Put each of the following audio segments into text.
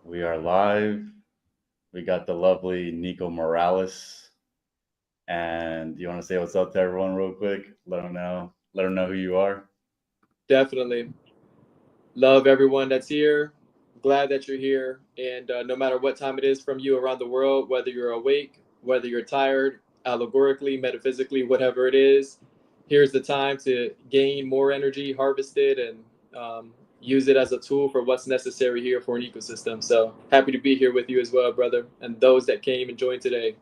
We are live. We got the lovely Nico Morales. And you want to say what's up to everyone real quick? Let them know. Let them know who you are. Definitely. Love everyone that's here. Glad that you're here. And no matter what time it is from you around the world, whether you're awake, whether you're tired, allegorically, metaphysically, whatever it is, here's the time to gain more energy, harvest it, and use it as a tool for what's necessary here for an ecosystem. So happy to be here with you as well, brother, and those that came and joined today.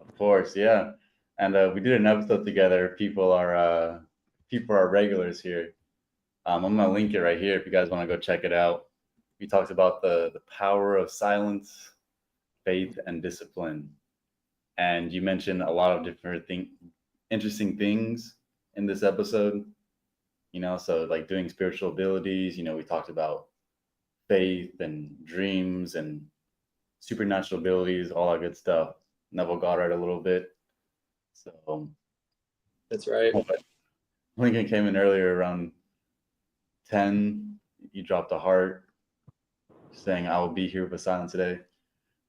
Of course, yeah. And we did an episode together. People are regulars here. I'm gonna link it right here if you guys want to go check it out. We talked about the power of silence, faith, and discipline. And you mentioned a lot of interesting things in this episode. So like doing spiritual abilities. We talked about faith and dreams and supernatural abilities, all that good stuff. Neville Goddard a little bit. So That's right. Lincoln came in earlier around 10. You dropped a heart saying, I will be here with silence today.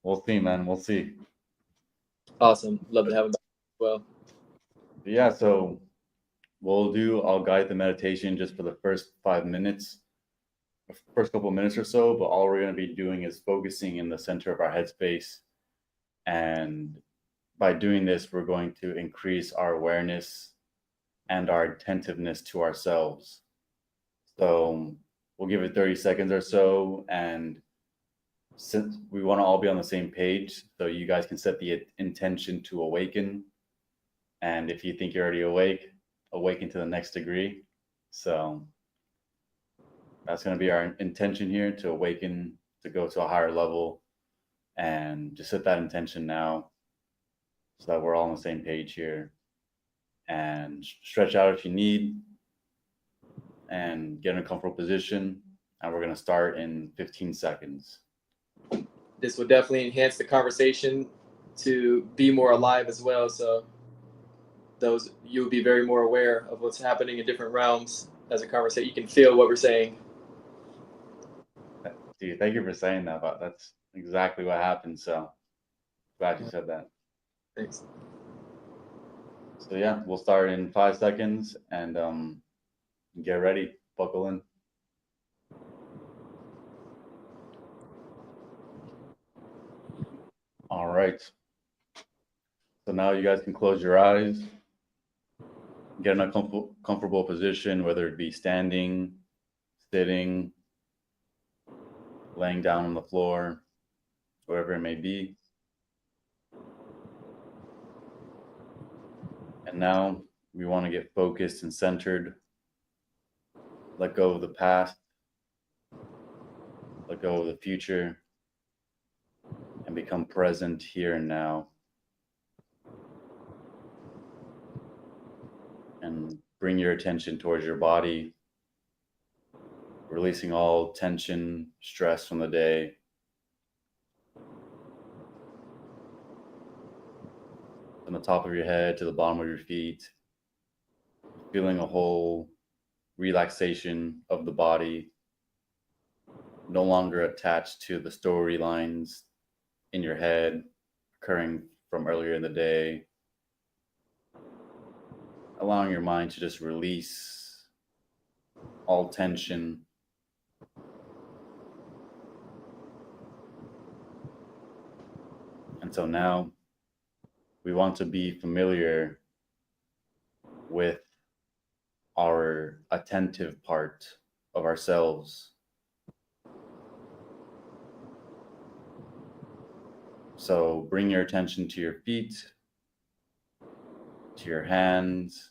We'll see, man. We'll see. Awesome. Love to have him back as well. Yeah, so I'll guide the meditation just for the first 5 minutes, the first couple of minutes or so, but all we're going to be doing is focusing in the center of our headspace. And by doing this, we're going to increase our awareness and our attentiveness to ourselves. So we'll give it 30 seconds or so. And since we want to all be on the same page, so you guys can set the intention to awaken. And if you think you're already awake, awaken to the next degree. So that's going to be our intention here, to awaken, to go to a higher level. And just set that intention now so that we're all on the same page here. And stretch out if you need, and get in a comfortable position. And we're going to start in 15 seconds. This will definitely enhance the conversation to be more alive as well. So you'll be very more aware of what's happening in different realms as a conversation. You can feel what we're saying. Dude, thank you for saying that. But that's exactly what happened. So glad you said that. Thanks. So yeah, we'll start in 5 seconds, and get ready, buckle in. All right. So now you guys can close your eyes, get in a comfortable position, whether it be standing, sitting, laying down on the floor, wherever it may be. And now we want to get focused and centered. Let go of the past, let go of the future, and become present here and now. And bring your attention towards your body, releasing all tension, stress from the day. From the top of your head to the bottom of your feet, feeling a whole relaxation of the body, no longer attached to the storylines in your head occurring from earlier in the day. Allowing your mind to just release all tension. And so now we want to be familiar with our attentive part of ourselves. So bring your attention to your feet, to your hands,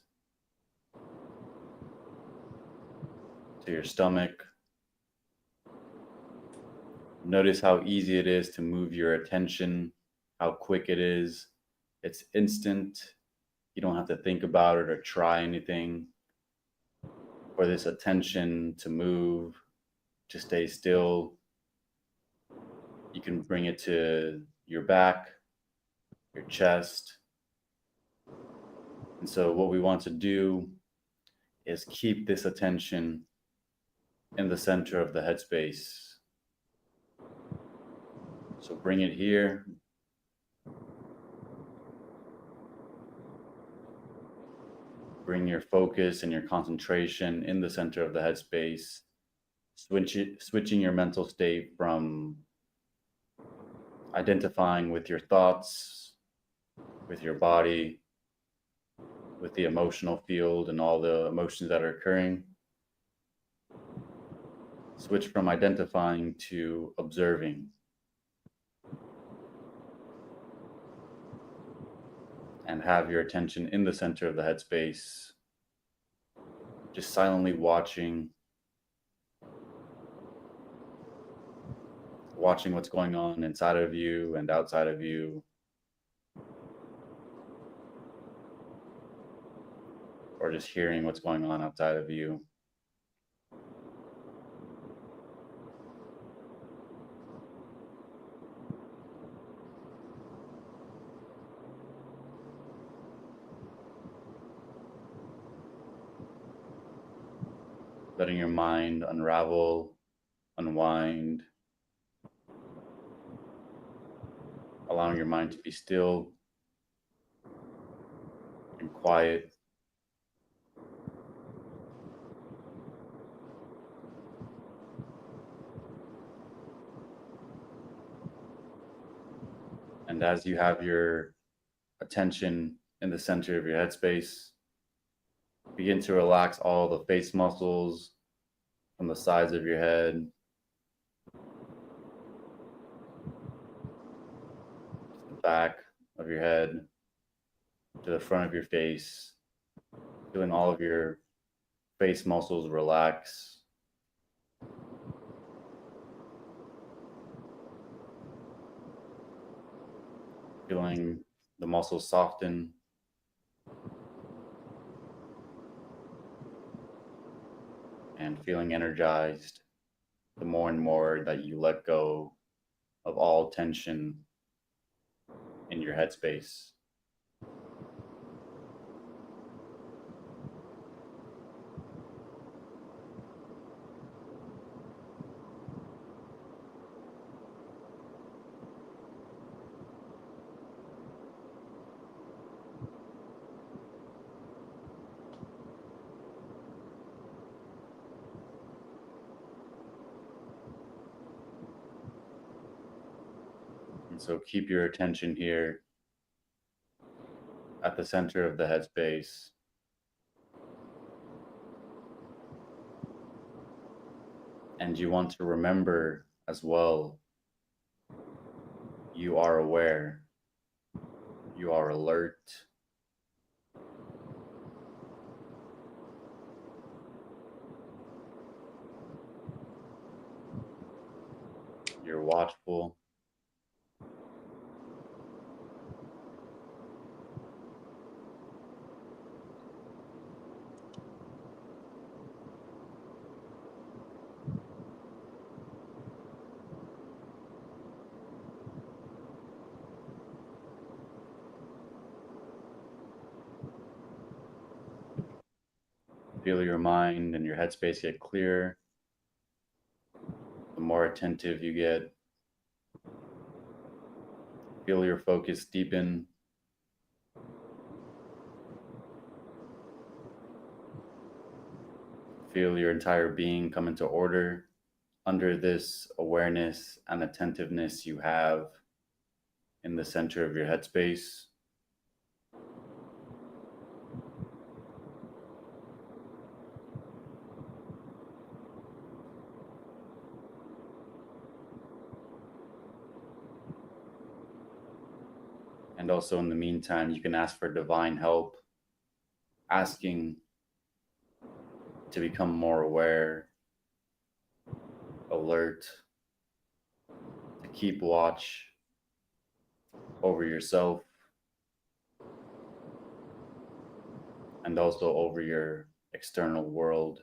to your stomach. Notice how easy it is to move your attention, how quick it is. It's instant. You don't have to think about it or try anything. For this attention to move, to stay still, you can bring it to your back, your chest. And so what we want to do is keep this attention in the center of the headspace. So bring it here. Bring your focus and your concentration in the center of the headspace, switching your mental state from identifying with your thoughts, with your body, with the emotional field and all the emotions that are occurring. Switch from identifying to observing. And have your attention in the center of the headspace, just silently watching what's going on inside of you and outside of you, or just hearing what's going on outside of you. Letting your mind unravel, unwind, allowing your mind to be still and quiet. And as you have your attention in the center of your headspace, begin to relax all the face muscles from the sides of your head, the back of your head, to the front of your face, feeling all of your face muscles relax. Feeling the muscles soften. And feeling energized the more and more that you let go of all tension in your headspace. And so keep your attention here at the center of the headspace. And you want to remember as well, you are aware, you are alert, you're watchful. Feel your mind and your headspace get clearer. The more attentive you get, feel your focus deepen. Feel your entire being come into order under this awareness and attentiveness you have in the center of your headspace. And also in the meantime, you can ask for divine help, asking to become more aware, alert, to keep watch over yourself and also over your external world.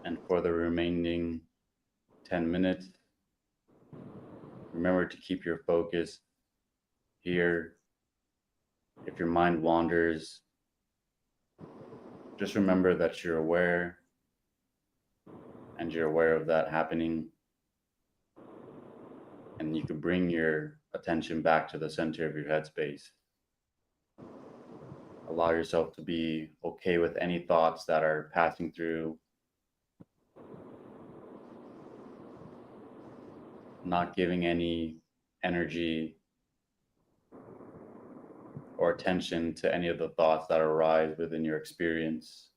And for the remaining 10 minutes, remember to keep your focus here. If your mind wanders, just remember that you're aware and you're aware of that happening. And you can bring your attention back to the center of your headspace. Allow yourself to be okay with any thoughts that are passing through. Not giving any energy or attention to any of the thoughts that arise within your experience.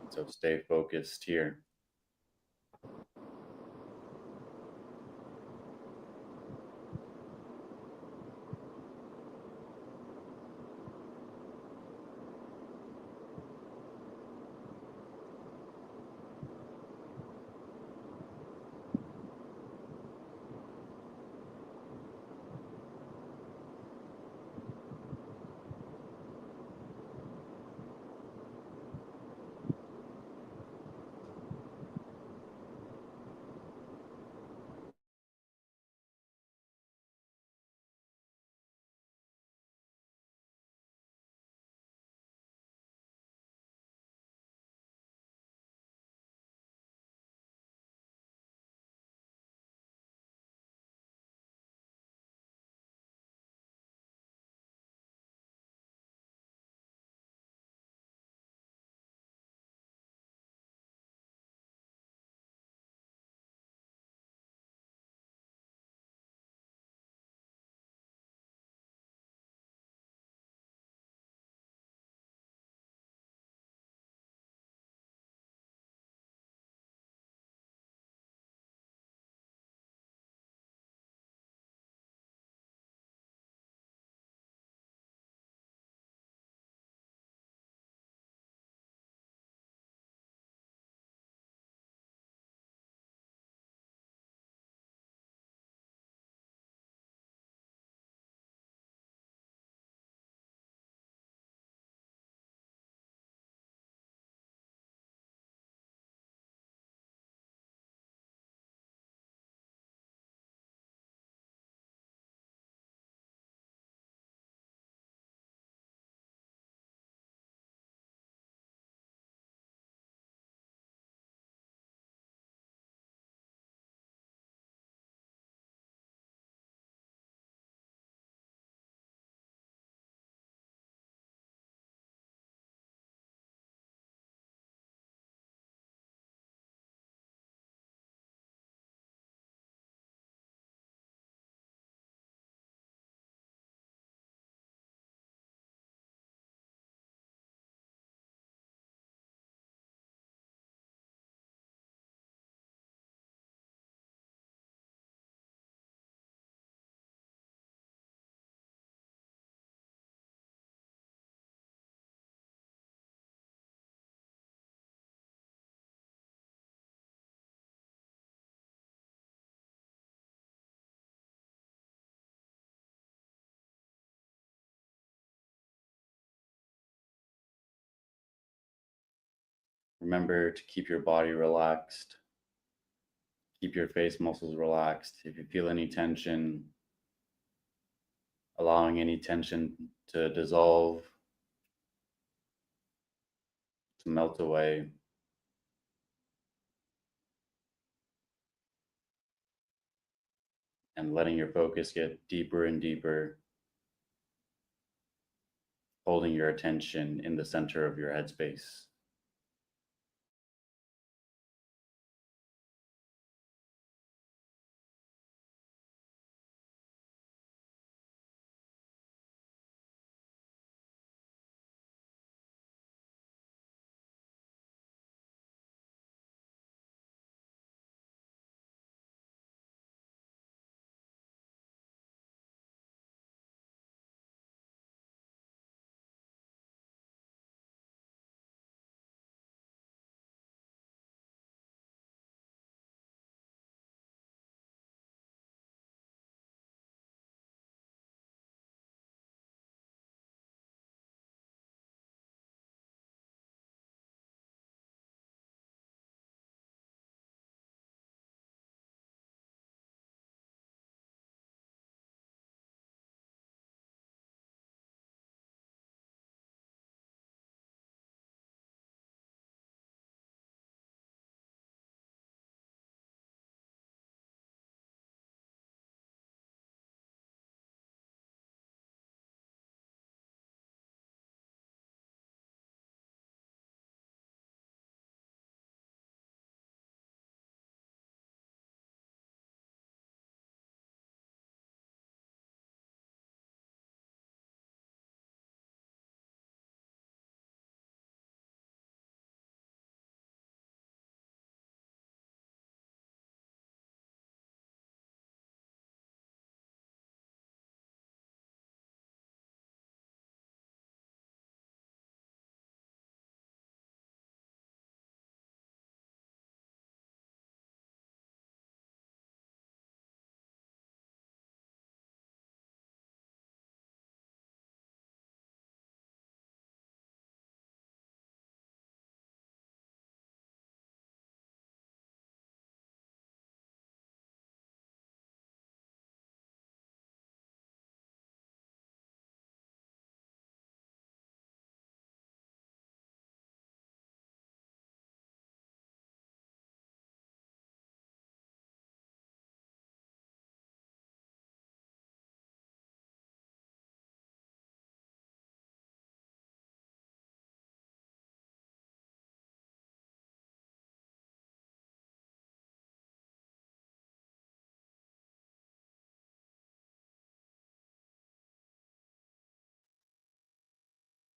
So stay focused here. Remember to keep your body relaxed. Keep your face muscles relaxed. If you feel any tension, allowing any tension to dissolve, to melt away. And letting your focus get deeper and deeper, holding your attention in the center of your headspace.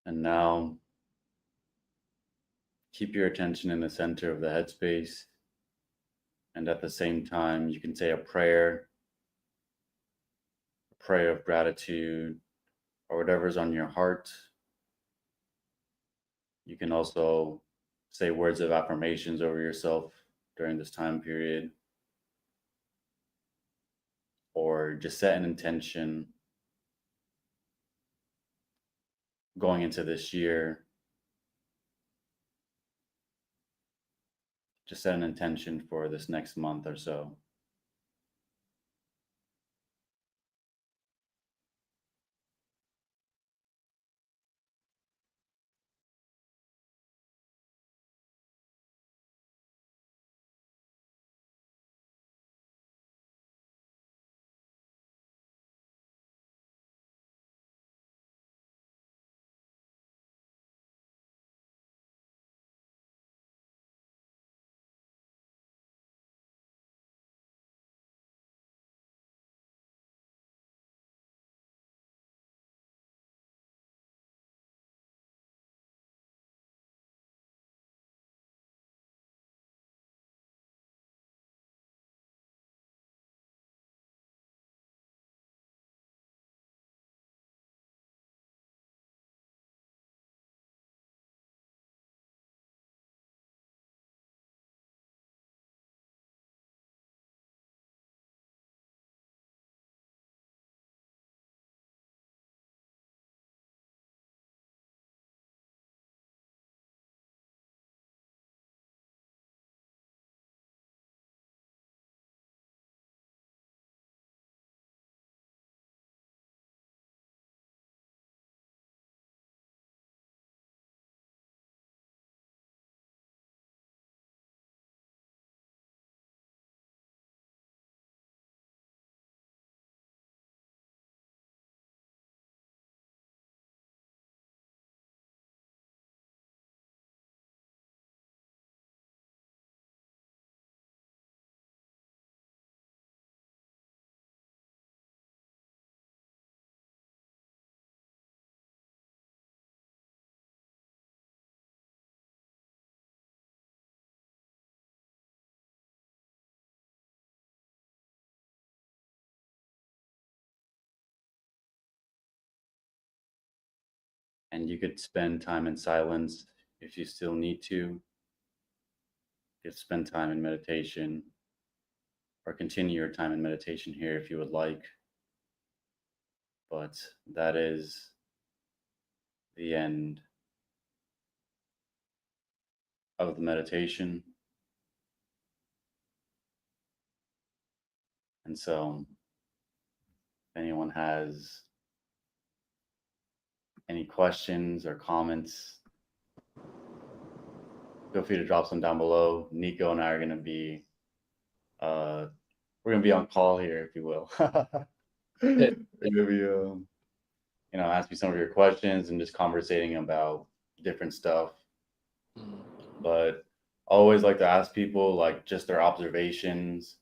And now keep your attention in the center of the headspace. And at the same time, you can say a prayer of gratitude, or whatever's on your heart. You can also say words of affirmations over yourself during this time period, or just set an intention going into this year. Just set an intention for this next month or so. And you could spend time in silence if you still need to. You could spend time in meditation, or continue your time in meditation here if you would like. But that is the end of the meditation. And so, if anyone has any questions or comments, feel free to drop some down below. Nico and I are going to be, we're going to be on call here, if you will. We're going to be, ask me some of your questions and just conversating about different stuff. But I always like to ask people like just their observations.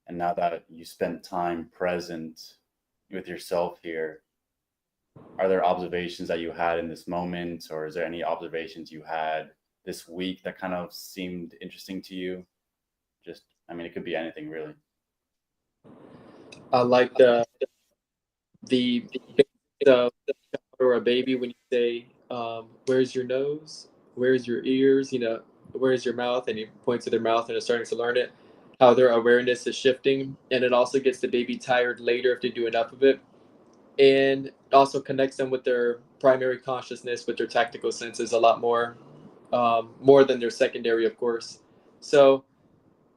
And now that you spent time present with yourself here, are there observations that you had in this moment, or is there any observations you had this week that kind of seemed interesting to you? Just, I mean, it could be anything really. I like the or a baby when you say, "Where's your nose? Where's your ears? Where's your mouth?" And you point to their mouth and are starting to learn it. How their awareness is shifting, and it also gets the baby tired later if they do enough of it, and also connects them with their primary consciousness, with their tactical senses a lot more than their secondary, of course. So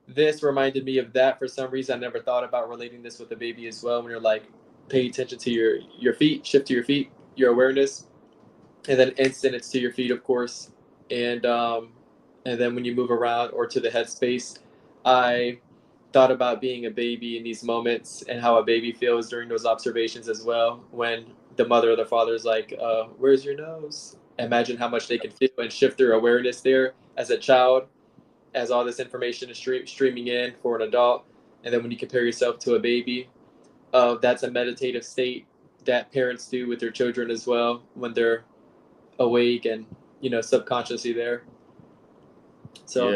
this reminded me of that for some reason. I never thought about relating this with a baby as well. When you're like, pay attention to your feet, shift to your feet, your awareness, and then instant it's to your feet, of course, and then when you move around or to the headspace, I thought about being a baby in these moments and how a baby feels during those observations as well. When the mother or the father is like, "Where's your nose?" Imagine how much they can feel and shift their awareness there as a child, as all this information is streaming in for an adult. And then when you compare yourself to a baby, that's a meditative state that parents do with their children as well when they're awake and, subconsciously there. So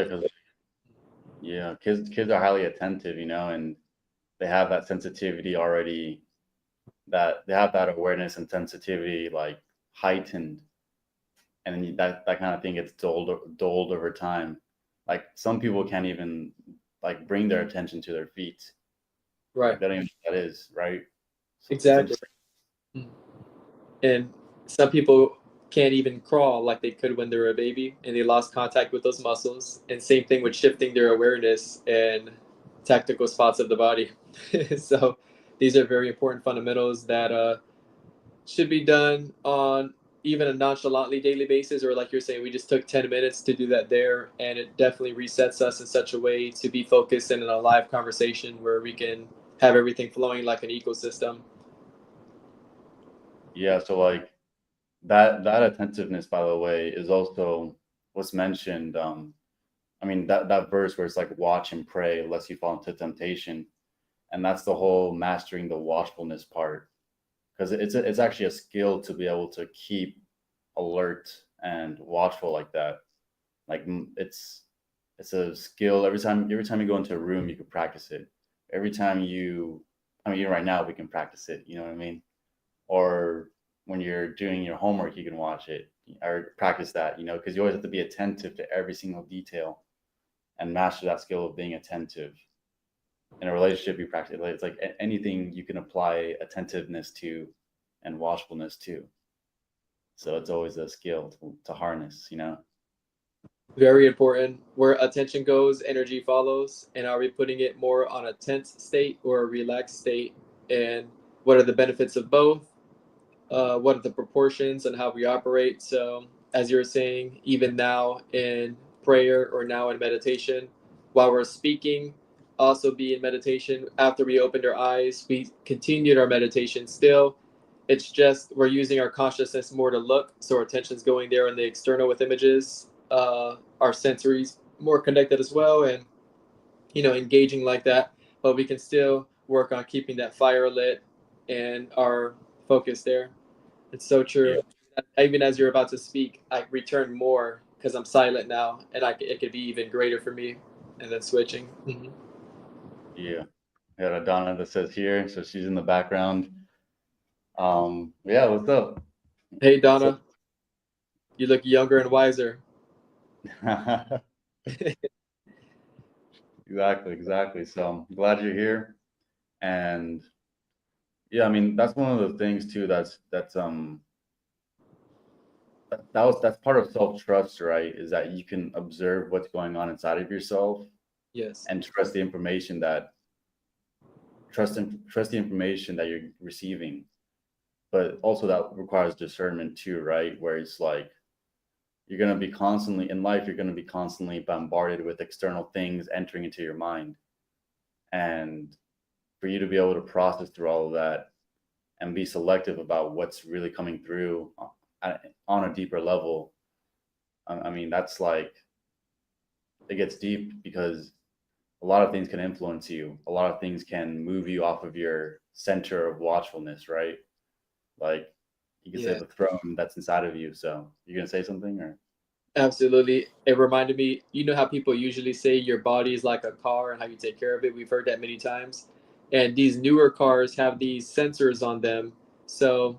Yeah, because kids are highly attentive, and they have that sensitivity already, that they have that awareness and sensitivity like heightened, and then that kind of thing gets dulled over time. Like some people can't even like bring their attention to their feet. right, Like they don't even know what that is, right? So it's exactly. insane. And some people can't even crawl like they could when they were a baby and they lost contact with those muscles. And same thing with shifting their awareness and tactical spots of the body. So these are very important fundamentals that should be done on even a nonchalantly daily basis, or like you're saying, we just took 10 minutes to do that there, and it definitely resets us in such a way to be focused in a live conversation where we can have everything flowing like an ecosystem. Yeah, so like that attentiveness, by the way, is also what's mentioned. I mean that verse where it's like watch and pray lest you fall into temptation, and that's the whole mastering the watchfulness part, because it's actually a skill to be able to keep alert and watchful like that. Like it's a skill. Every time you go into a room, you can practice it. Every time I mean, even right now we can practice it. You know what I mean? Or when you're doing your homework, you can watch it or practice that. Because you always have to be attentive to every single detail and master that skill of being attentive. In a relationship, you practice it. It's like anything you can apply attentiveness to and watchfulness to. So it's always a skill to harness. Very important. Where attention goes, energy follows. And are we putting it more on a tense state or a relaxed state? And what are the benefits of both? What are the proportions and how we operate? So, as you were saying, even now in prayer or now in meditation, while we're speaking, also be in meditation. After we opened our eyes, we continued our meditation still. It's just we're using our consciousness more to look, so our attention's going there in the external with images. Our sensories more connected as well, and engaging like that. But we can still work on keeping that fire lit and our focus there. It's so Yeah, true. Even as you're about to speak, I return more because I'm silent now, and it could be even greater for me. And then switching. yeah. We got a Donna that says here, so she's in the background. Yeah, what's up? Hey So, Donna, you look younger and wiser. exactly. So I'm glad you're here. And yeah, I mean that's one of the things too. That's part of self trust, right? Is that you can observe what's going on inside of yourself Yes. and trust the information that you're receiving. But also that requires discernment too, right? Where it's like you're going to be constantly in life, you're going to be constantly bombarded with external things entering into your mind. And for you to be able to process through all of that and be selective about what's really coming through on a deeper level, I mean, that's like, it gets deep because a lot of things can influence you. A lot of things can move you off of your center of watchfulness, right? Like you could say Yeah. the throne that's inside of you. So you're going to say something or? Absolutely. It reminded me, how people usually say your body is like a car and how you take care of it. We've heard that many times. And these newer cars have these sensors on them. So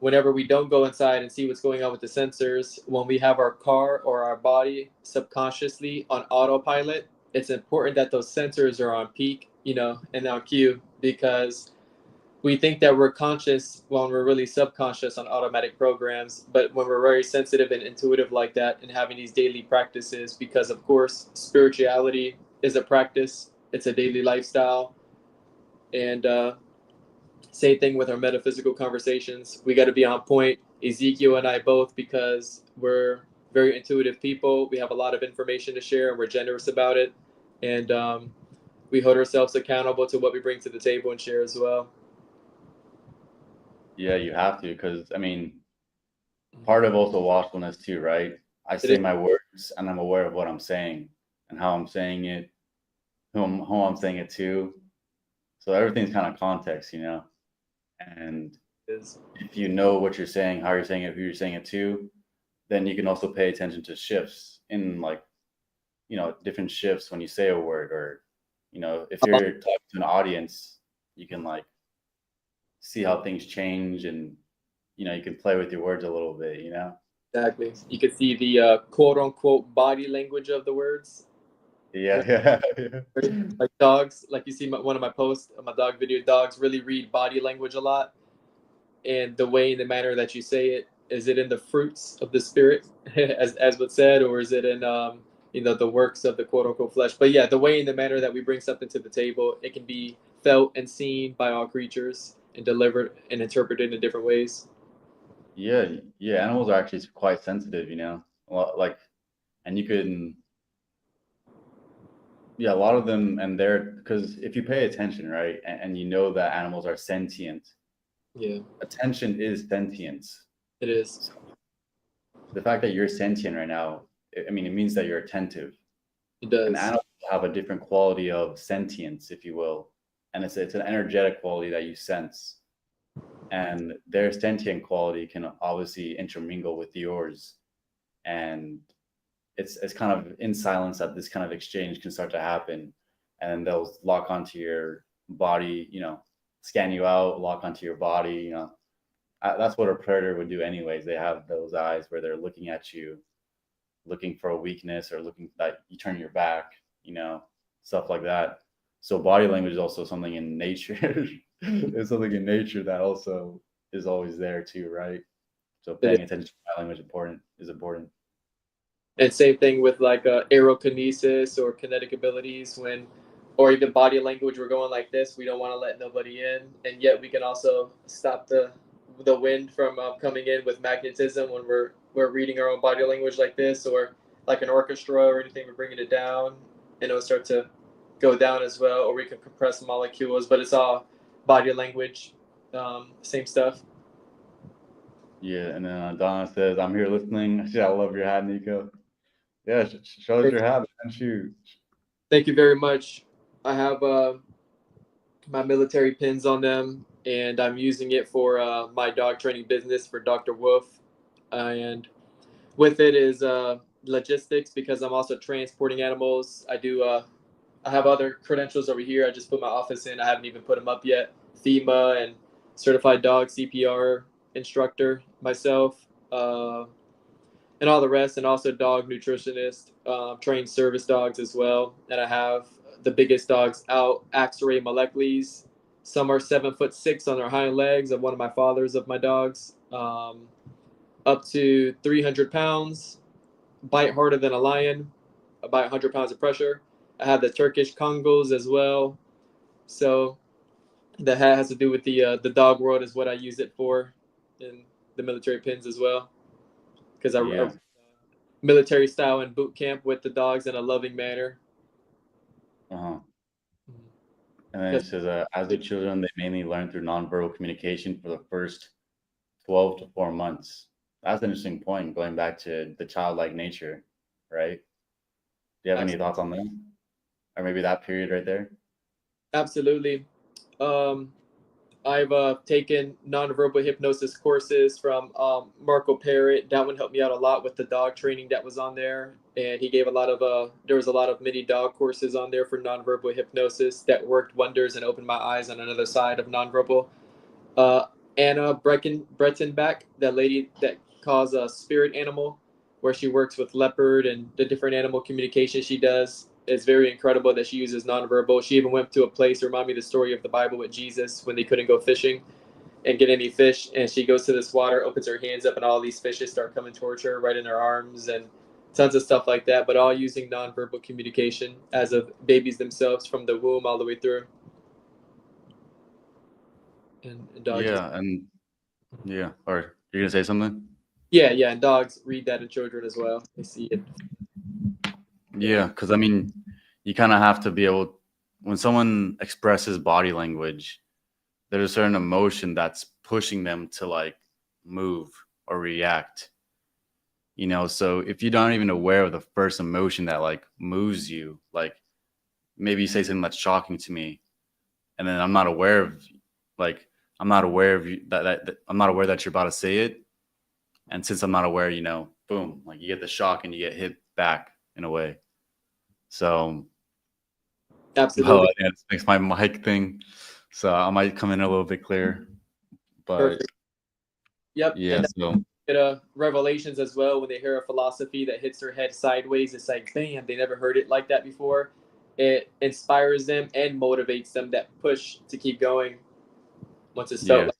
whenever we don't go inside and see what's going on with the sensors, when we have our car or our body subconsciously on autopilot, it's important that those sensors are on peak, and on cue, because we think that we're conscious when we're really subconscious on automatic programs. But when we're very sensitive and intuitive like that and having these daily practices, because of course spirituality is a practice, it's a daily lifestyle. And same thing with our metaphysical conversations, we got to be on point, Ezekiel and I both, because we're very intuitive people. We have a lot of information to share and we're generous about it. And we hold ourselves accountable to what we bring to the table and share as well. Yeah, you have to, because I mean, part of also watchfulness too, right? I It is. say my words and I'm aware of what I'm saying and how I'm saying it, who I'm saying it to. So everything's kind of context. And It is. if you know what you're saying, how you're saying it, who you're saying it to, then you can also pay attention to shifts in like, different shifts when you say a word, or, if you're talking to an audience, you can like see how things change, and, you can play with your words a little bit, Exactly. You can see the quote unquote body language of the words. Yeah, yeah, yeah. Like dogs, like you see one of my posts, my dog video, dogs really read body language a lot. And the way and the manner that you say it, is it in the fruits of the spirit, as was said, or is it in the works of the quote unquote flesh? But yeah, the way and the manner that we bring something to the table, it can be felt and seen by all creatures and delivered and interpreted in different ways. Yeah, yeah. Animals are actually quite sensitive, a lot, like, and you can, yeah, a lot of them, and they're, because if you pay attention, right, and you know that animals are sentient, Yeah, attention is sentience. it is. So the fact that you're sentient right now, I mean, it means that you're attentive. It And does. animals have a different quality of sentience, if you will, and it's an energetic quality that you sense, and their sentient quality can obviously intermingle with yours, and it's kind of in silence that this kind of exchange can start to happen, and they'll lock onto your body, scan you out, lock onto your body, that's what a predator would do anyways. They have those eyes where they're looking at you, looking for a weakness, or looking that you turn your back, stuff like that. So body language is also something in nature. It's something in nature that also is always there too, right? So It is. paying attention to body language is important. And same thing with like aerokinesis or kinetic abilities, or even body language. We're going like this. We don't want to let nobody in, and yet we can also stop the wind from coming in with magnetism when we're reading our own body language like this, or like an orchestra or anything. We're bringing it down, and it'll start to go down as well. Or we can compress molecules, but it's all body language. Same stuff. Yeah, and then Donna says, "I'm here listening." I love your hat, Nico. Yeah, show us your hat, man. Shoot. Thank you very much. I have my military pins on them, and I'm using it for my dog training business for Dr. Wolf. And with it is logistics, because I'm also transporting animals. I have other credentials over here. I just put my office in. I haven't even put them up yet. FEMA and certified dog CPR instructor myself, and all the rest, and also dog nutritionist, trained service dogs as well. And I have the biggest dogs out, Axeray Molecules. Some are 7'6" on their hind legs, of one of my fathers of my dogs, up to 300 pounds, bite harder than a lion, about 100 pounds of pressure. I have the Turkish Congos as well. So the hat has to do with the dog world, is what I use it for, in the military pins as well, because I Yeah. military style and boot camp with the dogs in a loving manner. Uh-huh. And then it Because says, as with children, they mainly learn through nonverbal communication for the first 12 to 4 months. That's an interesting point, going back to the childlike nature, right? Do you have any thoughts on that? Or maybe that period right there? absolutely. Um, I've taken nonverbal hypnosis courses from Marco Parrott. That one helped me out a lot with the dog training that was on there, and he gave a lot of there was a lot of mini dog courses on there for nonverbal hypnosis that worked wonders and opened my eyes on another side of nonverbal. Uh, Anna Brettenbach, that lady that calls a spirit animal, where she works with leopard and the different animal communication she does, is very incredible, that she uses nonverbal. She even went to a place to remind me the story of the Bible with Jesus when they couldn't go fishing and get any fish, and she goes to this water, opens her hands up, and all these fishes start coming towards her right in her arms, and tons of stuff like that, but all using nonverbal communication as of babies themselves from the womb all the way through. And dogs just Yeah, and yeah. Or you're gonna say something? Yeah, and dogs read that in children as well. They see it. Yeah, because I mean, you kind of have to be able, when someone expresses body language, there's a certain emotion that's pushing them to like move or react. So if you're not even aware of the first emotion that like moves you, like maybe you say something that's shocking to me, and then I'm not aware of, like, I'm not aware of you, that I'm not aware that you're about to say it. And since I'm not aware, boom, like you get the shock and you get hit back in a way. So, Absolutely. I think it makes my mic thing. So I might come in a little bit clearer, but Perfect. Yep. yeah. And So get revelations as well when they hear a philosophy that hits their head sideways. It's like, bam, they never heard it like that before. It inspires them and motivates them, that push to keep going once it's felt yeah. like.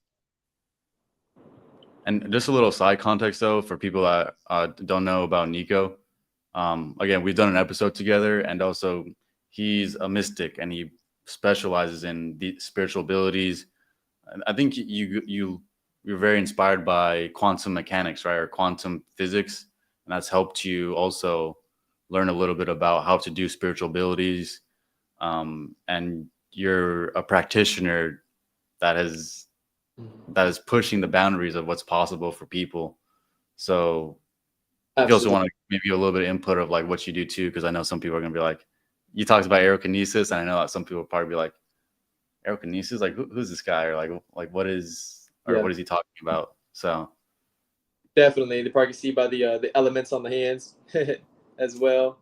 And just a little side context though for people that don't know about Nico. Again, we've done an episode together, and also he's a mystic and he specializes in the spiritual abilities. And I think you're very inspired by quantum mechanics, right, or quantum physics, and that's helped you also learn a little bit about how to do spiritual abilities. And you're a practitioner that is pushing the boundaries of what's possible for people. So if you also Absolutely. want to maybe a little bit of input of like what you do too, because I know some people are going to be like, you talked about aerokinesis, and I know that some people will probably be like, aerokinesis, like who's this guy, or like what is, or Yeah, what is he talking about? So definitely. They probably can see by the elements on the hands as well.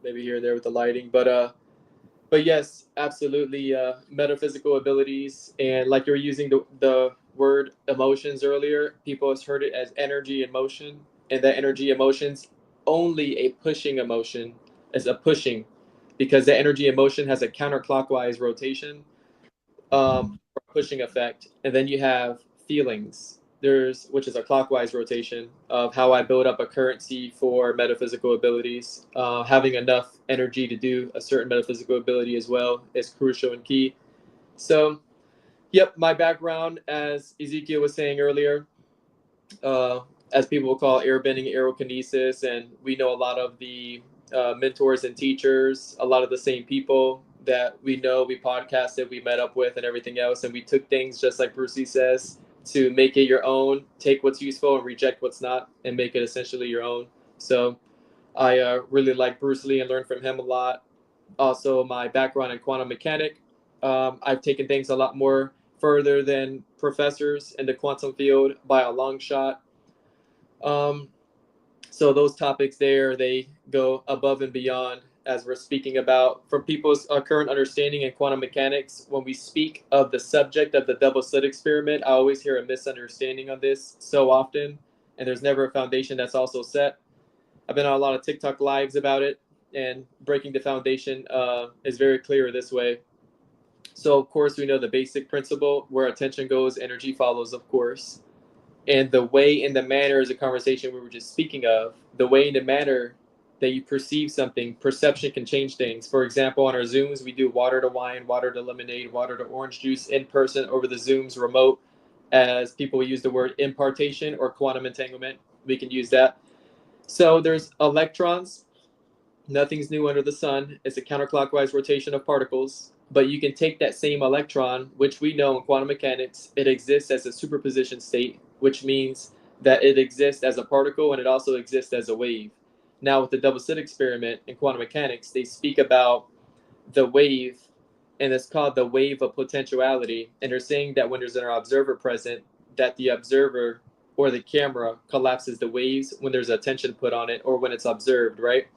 Maybe here and there with the lighting, but yes, absolutely. Metaphysical abilities, and like you were using the word emotions earlier, people has heard it as energy and motion, and that energy emotions only a pushing emotion is a pushing, because the energy emotion has a counterclockwise rotation, pushing effect, and then you have feelings. Which is a clockwise rotation of how I build up a currency for metaphysical abilities. Having enough energy to do a certain metaphysical ability as well is crucial and key. So, yep, my background, as Ezekiel was saying earlier, uh, as people will call airbending, aerokinesis, and we know a lot of the mentors and teachers, a lot of the same people that we know, we podcasted, we met up with, and everything else, and we took things just like Bruce Lee says, to make it your own, take what's useful and reject what's not, and make it essentially your own. So I really like Bruce Lee and learned from him a lot. Also, my background in quantum mechanic, I've taken things a lot more further than professors in the quantum field by a long shot. Um, so those topics there, they go above and beyond, as we're speaking about. For people's current understanding in quantum mechanics, when we speak of the subject of the double slit experiment, I always hear a misunderstanding on this so often, and there's never a foundation that's also set. I've been on a lot of TikTok lives about it, and breaking the foundation is very clear this way. So, of course, we know the basic principle: where attention goes, energy follows, of course. And the way and the manner is a conversation we were just speaking of. The way and the manner that you perceive something, perception can change things. For example, on our Zooms, we do water to wine, water to lemonade, water to orange juice in person over the Zooms remote. As people use the word impartation or quantum entanglement, we can use that. So there's electrons. Nothing's new under the sun. It's a counterclockwise rotation of particles. But you can take that same electron, which we know in quantum mechanics, it exists as a superposition state, which means that it exists as a particle and it also exists as a wave. Now, with the double slit experiment in quantum mechanics, they speak about the wave, and it's called the wave of potentiality. And they're saying that when there's an observer present, that the observer or the camera collapses the waves when there's attention put on it or when it's observed, right?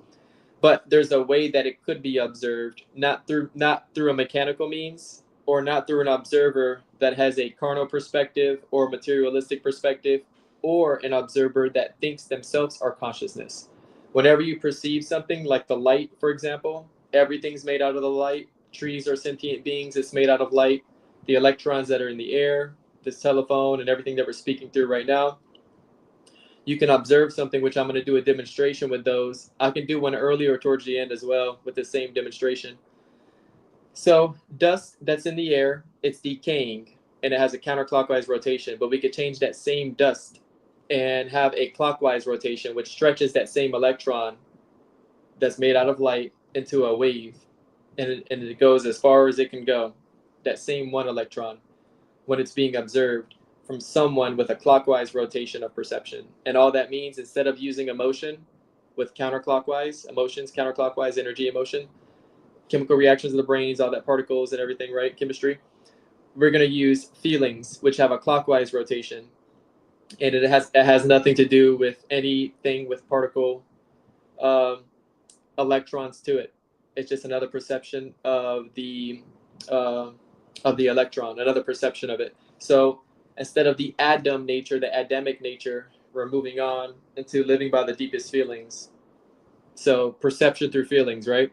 But there's a way that it could be observed, not through a mechanical means, or not through an observer that has a carnal perspective or materialistic perspective, or an observer that thinks themselves are consciousness. Whenever you perceive something like the light, for example, everything's made out of the light. Trees are sentient beings, it's made out of light. The electrons that are in the air, this telephone, and everything that we're speaking through right now, you can observe something, which I'm going to do a demonstration with those. I can do one earlier towards the end as well with the same demonstration. So dust that's in the air, it's decaying and it has a counterclockwise rotation, but we could change that same dust and have a clockwise rotation, which stretches that same electron that's made out of light into a wave, and it goes as far as it can go, that same one electron, when it's being observed from someone with a clockwise rotation of perception. And all that means, instead of using emotion with counterclockwise emotions, counterclockwise energy, emotion, chemical reactions of the brains, all that particles and everything, right? Chemistry. We're going to use feelings, which have a clockwise rotation. and it has nothing to do with anything with particle um, electrons to it. It's just another perception uh, of the electron, another perception of it. So instead of the Adam nature, the Adamic nature, we're moving on into living by the deepest feelings. So perception through feelings, right?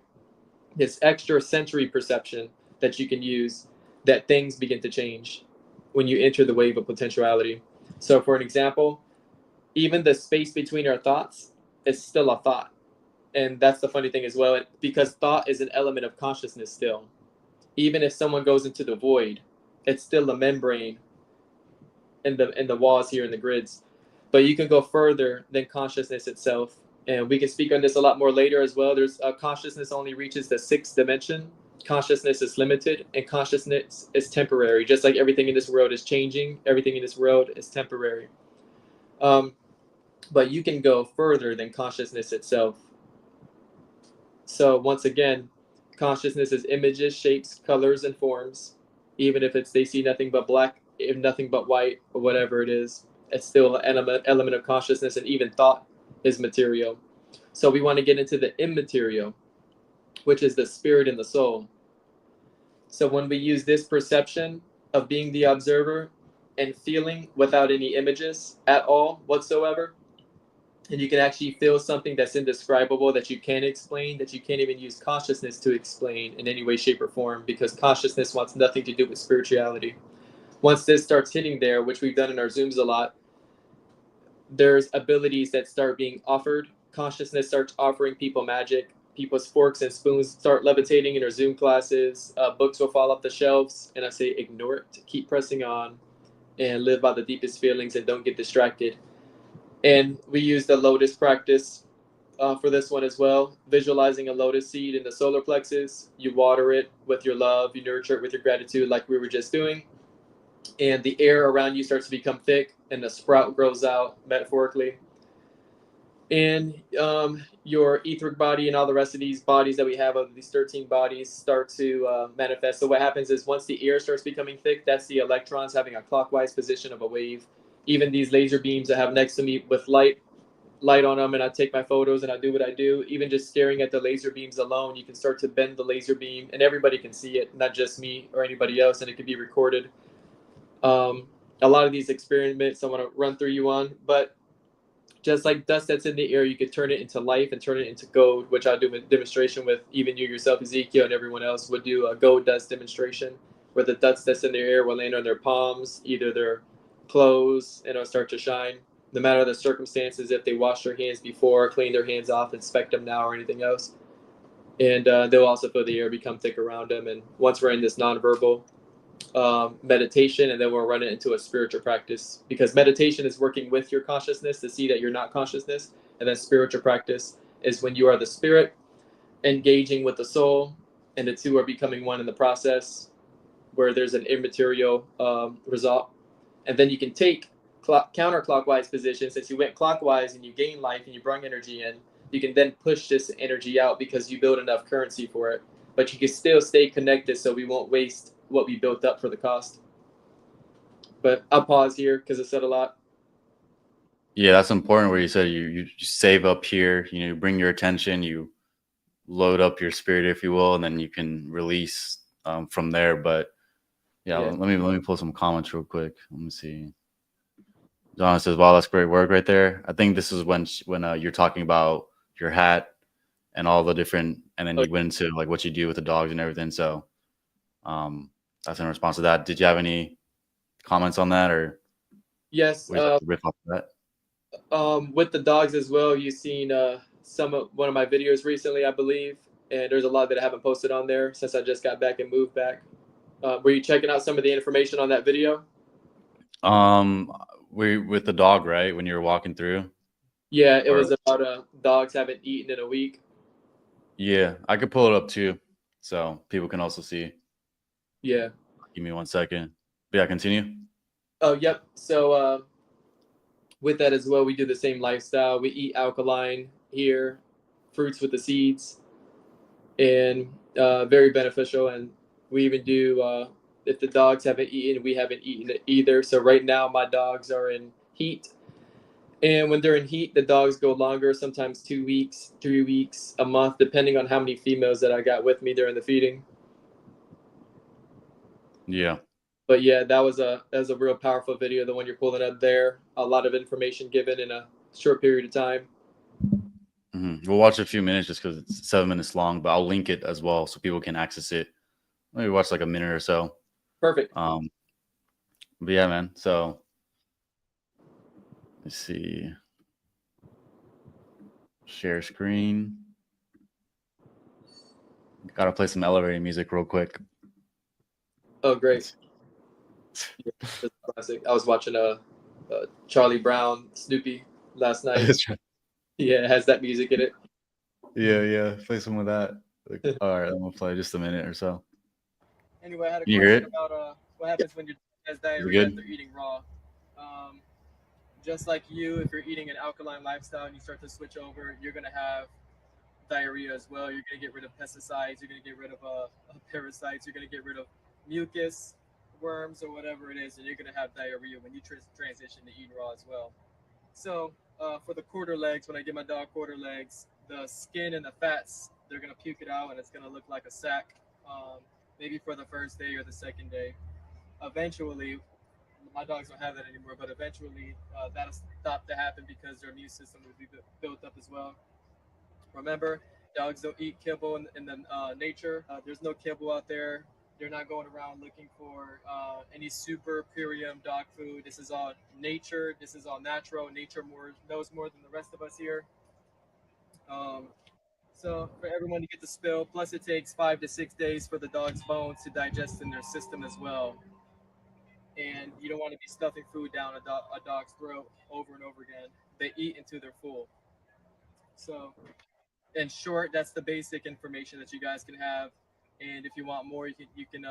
This extra sensory perception that you can use, that things begin to change when you enter the wave of potentiality. So for an example, even the space between our thoughts is still a thought. And that's the funny thing as well, because thought is an element of consciousness still. Even if someone goes into the void, it's still a membrane in the walls here in the grids. But you can go further than consciousness itself, and we can speak on this a lot more later as well. There's consciousness only reaches the sixth dimension. Consciousness is limited, and consciousness is temporary. Just like everything in this world is changing, everything in this world is temporary. But you can go further than consciousness itself. So once again, consciousness is images, shapes, colors, and forms. Even if they see nothing but black, if nothing but white, or whatever it is, it's still an element of consciousness, and even thought is material. So we want to get into the immaterial, which is the spirit and the soul. So when we use this perception of being the observer and feeling without any images at all whatsoever, and you can actually feel something that's indescribable, that you can't explain, that you can't even use consciousness to explain in any way, shape, or form, because consciousness wants nothing to do with spirituality. Once this starts hitting there, which we've done in our Zooms a lot, there's abilities that start being offered. Consciousness starts offering people magic. People's forks and spoons start levitating in our Zoom classes. Books will fall off the shelves, and I say ignore it, keep pressing on, and live by the deepest feelings, and don't get distracted. And we use the lotus practice for this one as well. Visualizing a lotus seed in the solar plexus. You water it with your love, you nurture it with your gratitude, like we were just doing. And the air around you starts to become thick, and the sprout grows out, metaphorically. And your etheric body and all the rest of these bodies that we have, of these 13 bodies, start to manifest. So what happens is, once the air starts becoming thick, that's the electrons having a clockwise position of a wave. Even these laser beams I have next to me with light on them, and I take my photos and I do what I do. Even just staring at the laser beams alone, you can start to bend the laser beam, and everybody can see it, not just me or anybody else, and it can be recorded. A lot of these experiments I want to run through you on, but just like dust that's in the air, you could turn it into life and turn it into gold, which I'll do a demonstration with. Even you yourself, Ezekiel, and everyone else would do a gold dust demonstration, where the dust that's in the air will land on their palms, either their clothes, and it'll start to shine. No matter the circumstances, if they wash their hands before, clean their hands off, inspect them now, or anything else. And they'll also feel the air become thick around them. And once we're in this nonverbal meditation, and then we'll run it into a spiritual practice, because meditation is working with your consciousness to see that you're not consciousness, and then spiritual practice is when you are the spirit engaging with the soul, and the two are becoming one in the process, where there's an immaterial result. And then you can take counterclockwise position. Since you went clockwise and you gain life and you bring energy in, you can then push this energy out, because you build enough currency for it. But you can still stay connected, so we won't waste what we built up for the cost. But I'll pause here because I said a lot. Yeah, that's important where you said you save up here, you bring your attention, you load up your spirit, if you will, and then you can release from there. But yeah, let me pull some comments real quick. Let me see. Donna says, "Wow, that's great work right there." I think this is when you're talking about your hat and all the different, and then you went into like what you do with the dogs and everything. So that's in response to that. Did you have any comments on that, or Yes. riff off of that? With the dogs as well, you've seen one of my videos recently, I believe, and there's a lot that I haven't posted on there since I just got back and moved back. Were you checking out some of the information on that video? We with the dog, right? When you were walking through. Yeah, it was about dogs haven't eaten in a week. Yeah, I could pull it up too, so people can also see. Yeah. Give me 1 second. Yeah, continue. Oh, yep. So with that as well, we do the same lifestyle. We eat alkaline here, fruits with the seeds, and very beneficial. And we even do, if the dogs haven't eaten, we haven't eaten it either. So right now, my dogs are in heat. And when they're in heat, the dogs go longer, sometimes 2 weeks, 3 weeks, a month, depending on how many females that I got with me during the feeding. Yeah. But yeah, that was a real powerful video, the one you're pulling up there. A lot of information given in a short period of time. We'll watch a few minutes just because it's 7 minutes long, but I'll link it as well so people can access it. Maybe watch like a minute or so. Perfect. But yeah, man. So let's see. Share screen. Gotta play some elevator music real quick. Oh, great. Yeah, that's a classic. I was watching Charlie Brown, Snoopy last night. Yeah, it has that music in it. Yeah. Play some of that. All right, I'm gonna play just a minute or so. Anyway, I had a Can you hear question about what happens when your dog has diarrhea good? after eating raw. Just like you, if you're eating an alkaline lifestyle and you start to switch over, you're gonna have diarrhea as well. You're gonna get rid of pesticides. You're gonna get rid of parasites. You're gonna get rid of mucus, worms, or whatever it is, and you're gonna have diarrhea when you transition to eating raw as well. So for the quarter legs, when I give my dog quarter legs, the skin and the fats, they're gonna puke it out, and it's gonna look like a sack. Maybe for the first day or the second day. Eventually, my dogs don't have that anymore, but eventually that'll stop to happen because their immune system will be built up as well. Remember, dogs don't eat kibble in the nature. There's no kibble out there. They're not going around looking for any super premium dog food. This is all nature. This is all natural. Nature knows more than the rest of us here. So for everyone to get the spill, plus it takes 5 to 6 days for the dog's bones to digest in their system as well. And you don't want to be stuffing food down a dog's throat over and over again. They eat until they're full. So in short, that's the basic information that you guys can have. And if you want more, you can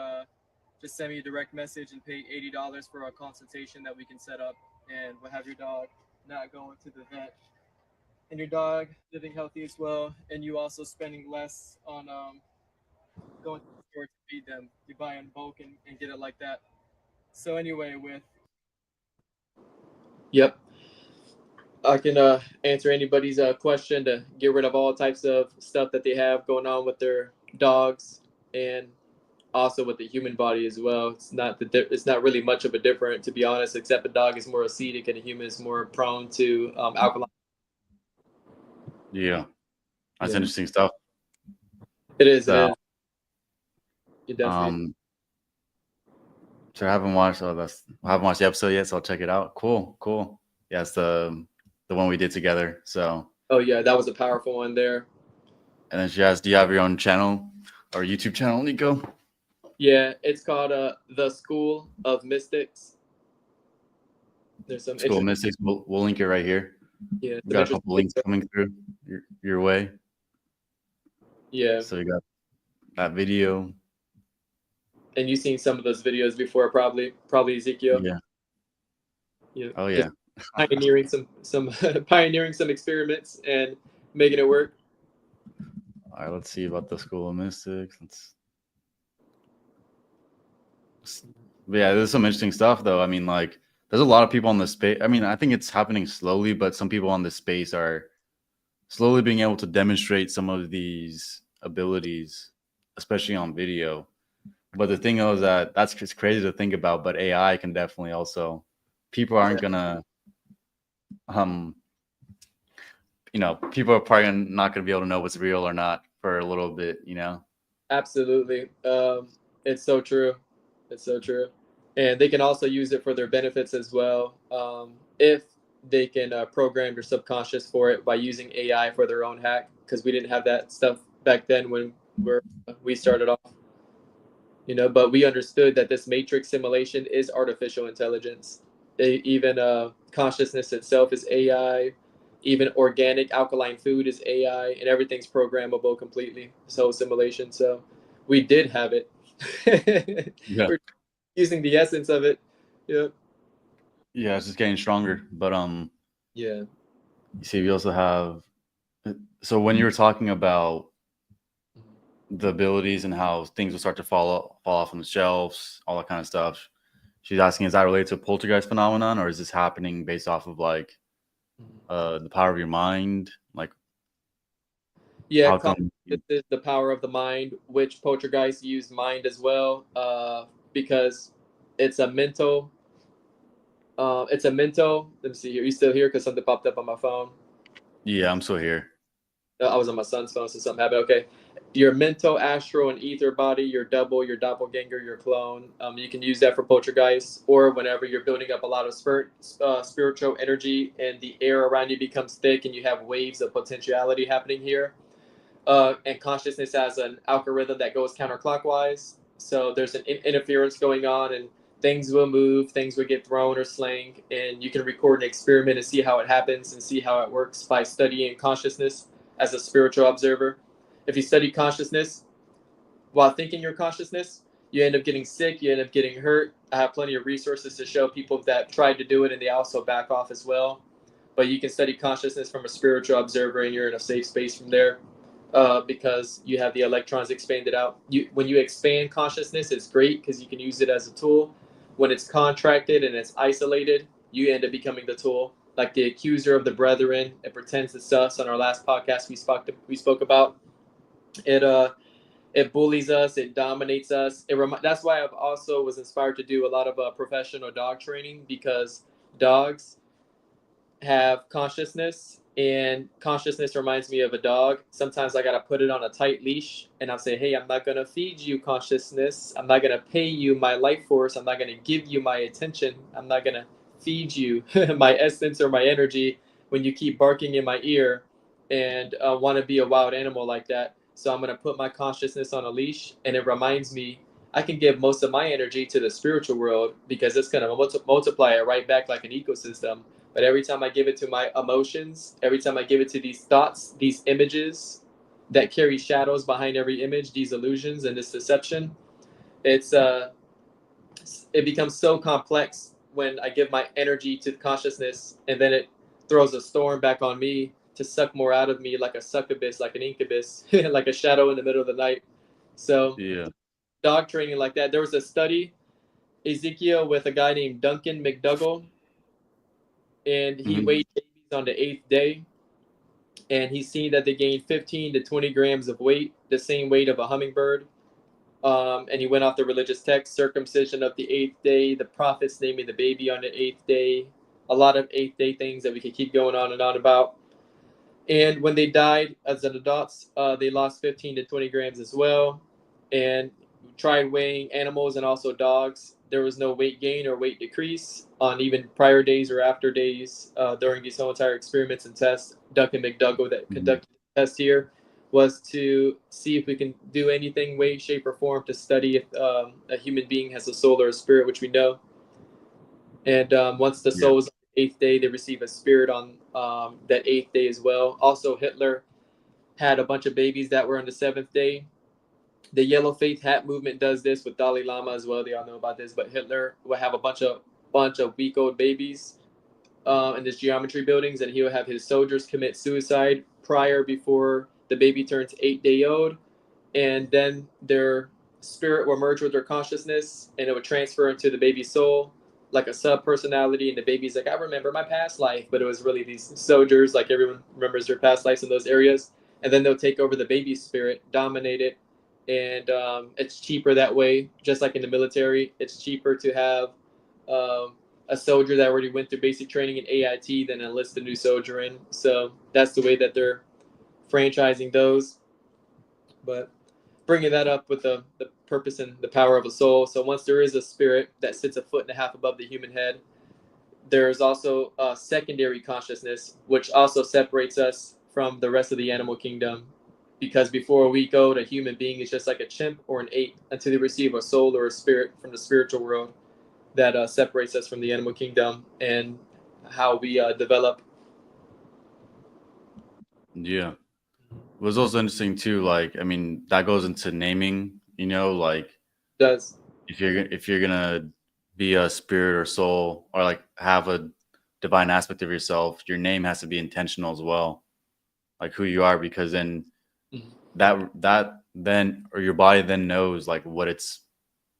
just send me a direct message and pay $80 for a consultation that we can set up, and we'll have your dog not going to the vet, and your dog living healthy as well, and you also spending less on going to the store to feed them. You buy in bulk and get it like that. So anyway, Yep. I can answer anybody's question to get rid of all types of stuff that they have going on with their dogs, and also with the human body as well. It's not really much of a difference, to be honest, except a dog is more acidic and a human is more prone to alkaline. Yeah, that's interesting stuff. It is. So, It is. You definitely. So I haven't watched. I haven't watched the episode yet, so I'll check it out. Cool. Yeah, it's the one we did together. So. Oh yeah, that was a powerful one there. And then she asked, "Do you have your own channel or YouTube channel, Nico?" Yeah, it's called The School of Mystics. There's some School of Mystics. We'll link it right here. Yeah, we got a couple links coming through your way. Yeah. So you got that video. And you've seen some of those videos before, probably Ezekiel. Yeah. Oh yeah. Pioneering some experiments and making it work. All right, let's see about the School of Mystics. Yeah, there's some interesting stuff though. I mean, like, there's a lot of people on the space. I mean, I think it's happening slowly, but some people on this space are slowly being able to demonstrate some of these abilities, especially on video. But the thing is that that's just crazy to think about. But AI can definitely also. People aren't gonna, people are probably not gonna be able to know what's real or not for a little bit, Absolutely. It's so true. It's so true. And they can also use it for their benefits as well. If they can program their subconscious for it by using AI for their own hack, because we didn't have that stuff back then when we started off. But we understood that this matrix simulation is artificial intelligence. Even consciousness itself is AI. Even organic alkaline food is AI, and everything's programmable completely. This whole simulation. So we did have it. Yeah. We're using the essence of it. Yeah. Yeah, it's just getting stronger. But yeah. You see, we also have. So when you were talking about the abilities and how things will start to fall off on the shelves, all that kind of stuff, she's asking, is that related to a poltergeist phenomenon, or is this happening based off of like the power of your mind? Like, Yeah, how come? this is the power of the mind, which poltergeists use mind as well, because it's a mental. It's a mental. Let me see here. You still here? Because something popped up on my phone. Yeah, I'm still here. I was on my son's phone, so something happened. Okay. Your mental, astral, and ether body, your double, your doppelganger, your clone. You can use that for poltergeist, or whenever you're building up a lot of spiritual energy and the air around you becomes thick and you have waves of potentiality happening here. And consciousness has an algorithm that goes counterclockwise. So there's an interference going on, and things will move, things will get thrown or slang, and you can record an experiment and see how it happens and see how it works by studying consciousness as a spiritual observer. If you study consciousness while thinking your consciousness, you end up getting sick, you end up getting hurt. I have plenty of resources to show people that tried to do it and they also back off as well. But you can study consciousness from a spiritual observer and you're in a safe space from there. Because you have the electrons expanded out. When you expand consciousness, it's great because you can use it as a tool. When it's contracted and it's isolated, you end up becoming the tool. Like the accuser of the brethren, it pretends it's us. On our last podcast, we spoke about it. It bullies us. It dominates us. That's why I've also was inspired to do a lot of professional dog training, because dogs have consciousness, and consciousness reminds me of a dog. Sometimes I gotta put it on a tight leash and I'll say, hey, I'm not gonna feed you consciousness, I'm not gonna pay you my life force, I'm not gonna give you my attention, I'm not gonna feed you my essence or my energy when you keep barking in my ear and want to be a wild animal like that. So I'm gonna put my consciousness on a leash, and it reminds me I can give most of my energy to the spiritual world because it's gonna multiply it right back like an ecosystem. But every time I give it to my emotions, every time I give it to these thoughts, these images that carry shadows behind every image, these illusions and this deception, it's it becomes so complex when I give my energy to consciousness, and then it throws a storm back on me to suck more out of me, like a succubus, like an incubus, like a shadow in the middle of the night. So Yeah. dog training like that. There was a study, Ezekiel, with a guy named Duncan McDougall, and he Mhm. weighed babies on the 8th day, and he's seen that they gained 15 to 20 grams of weight, the same weight of a hummingbird. And he went off the religious text, circumcision of the 8th day, the prophets naming the baby on the 8th day, a lot of 8th day things that we could keep going on and on about. And when they died as adults, they lost 15 to 20 grams as well. And tried weighing animals and also dogs. There was no weight gain or weight decrease on even prior days or after days during these whole entire experiments and tests. Duncan McDougall, that Mhm. conducted the test here, was to see if we can do anything, way, shape, or form to study if a human being has a soul or a spirit, which we know. And once the Yeah. soul is on the 8th day, they receive a spirit on that 8th day as well. Also, Hitler had a bunch of babies that were on the 7th day. The Yellow Faith Hat movement does this with Dalai Lama as well. They all know about this, but Hitler will have a bunch of week-old babies in his geometry buildings, and he will have his soldiers commit suicide before the baby turns 8 day old, and then their spirit will merge with their consciousness, and it would transfer into the baby's soul like a sub personality, and the baby's like, I remember my past life, but it was really these soldiers, like everyone remembers their past lives in those areas, and then they'll take over the baby's spirit, dominate it, and it's cheaper that way. Just like in the military, it's cheaper to have um, a soldier that already went through basic training in AIT than enlist a new soldier in. So that's the way that they're franchising those. But bringing that up with the purpose and the power of a soul. So once there is a spirit that sits a foot and a half above the human head, there's also a secondary consciousness, which also separates us from the rest of the animal kingdom. Because before we go to human being, it's just like a chimp or an ape until they receive a soul or a spirit from the spiritual world that separates us from the animal kingdom and how we develop. Yeah. It was also interesting too. Like, I mean, that goes into naming. Like Does if you're gonna be a spirit or soul, or like have a divine aspect of yourself, your name has to be intentional as well, like who you are, because then Mhm. that then, or your body then knows like what it's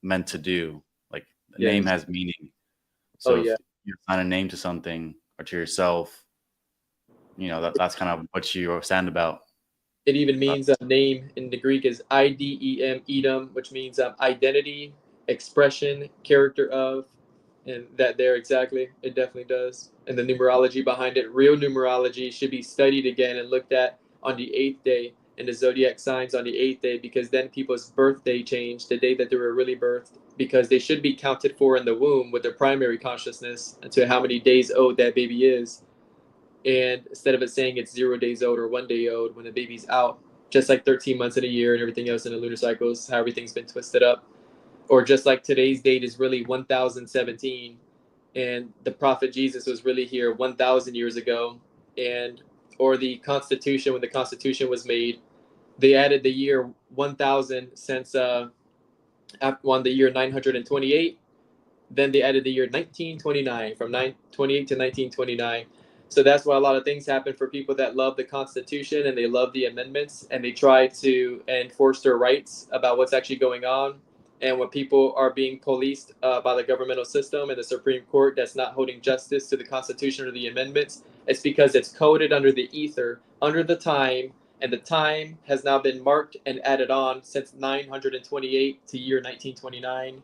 meant to do. Like The Yes. name has meaning. Oh, So if yeah. you assign a name to something or to yourself, that's kind of what you stand about. It even means name in the Greek is idem, edom, which means identity, expression, character of, and that there exactly. It definitely does. And the numerology behind it, real numerology, should be studied again and looked at on the 8th day, and the zodiac signs on the 8th day, because then people's birthday changed, the day that they were really birthed, because they should be counted for in the womb with their primary consciousness to how many days old that baby is. And instead of it saying it's 0 days old or 1 day old when the baby's out, just like 13 months in a year and everything else in the lunar cycles, how everything's been twisted up. Or just like today's date is really 1017, and the prophet Jesus was really here 1000 years ago. And or the Constitution, when the Constitution was made, they added the year 1000 since on the year 928. Then they added the year 1929, from 928 to 1929. So that's why a lot of things happen for people that love the Constitution and they love the amendments and they try to enforce their rights about what's actually going on. And when people are being policed by the governmental system and the Supreme Court that's not holding justice to the Constitution or the amendments, it's because it's coded under the ether, under the time, and the time has now been marked and added on since 928 to year 1929.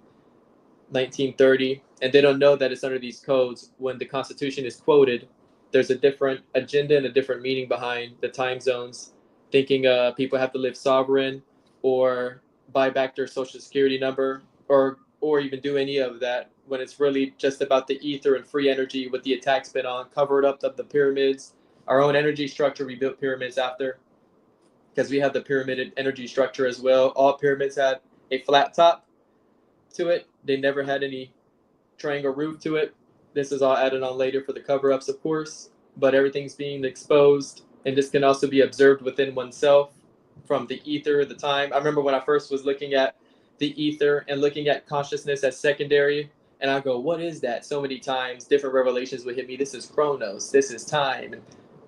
1930, and they don't know that it's under these codes. When the Constitution is quoted, there's a different agenda and a different meaning behind the time zones, thinking people have to live sovereign or buy back their social security number or even do any of that, when it's really just about the ether and free energy with the attack spin on, covered up of the pyramids, our own energy structure. We built pyramids after, because we have the pyramid energy structure as well. All pyramids had a flat top to it. They never had any triangle roof to it. This is all added on later for the cover-ups, of course, but everything's being exposed, and this can also be observed within oneself from the ether, the time. I remember when I first was looking at the ether and looking at consciousness as secondary, and I go, what is that? So many times, different revelations would hit me. This is Chronos, this is time, and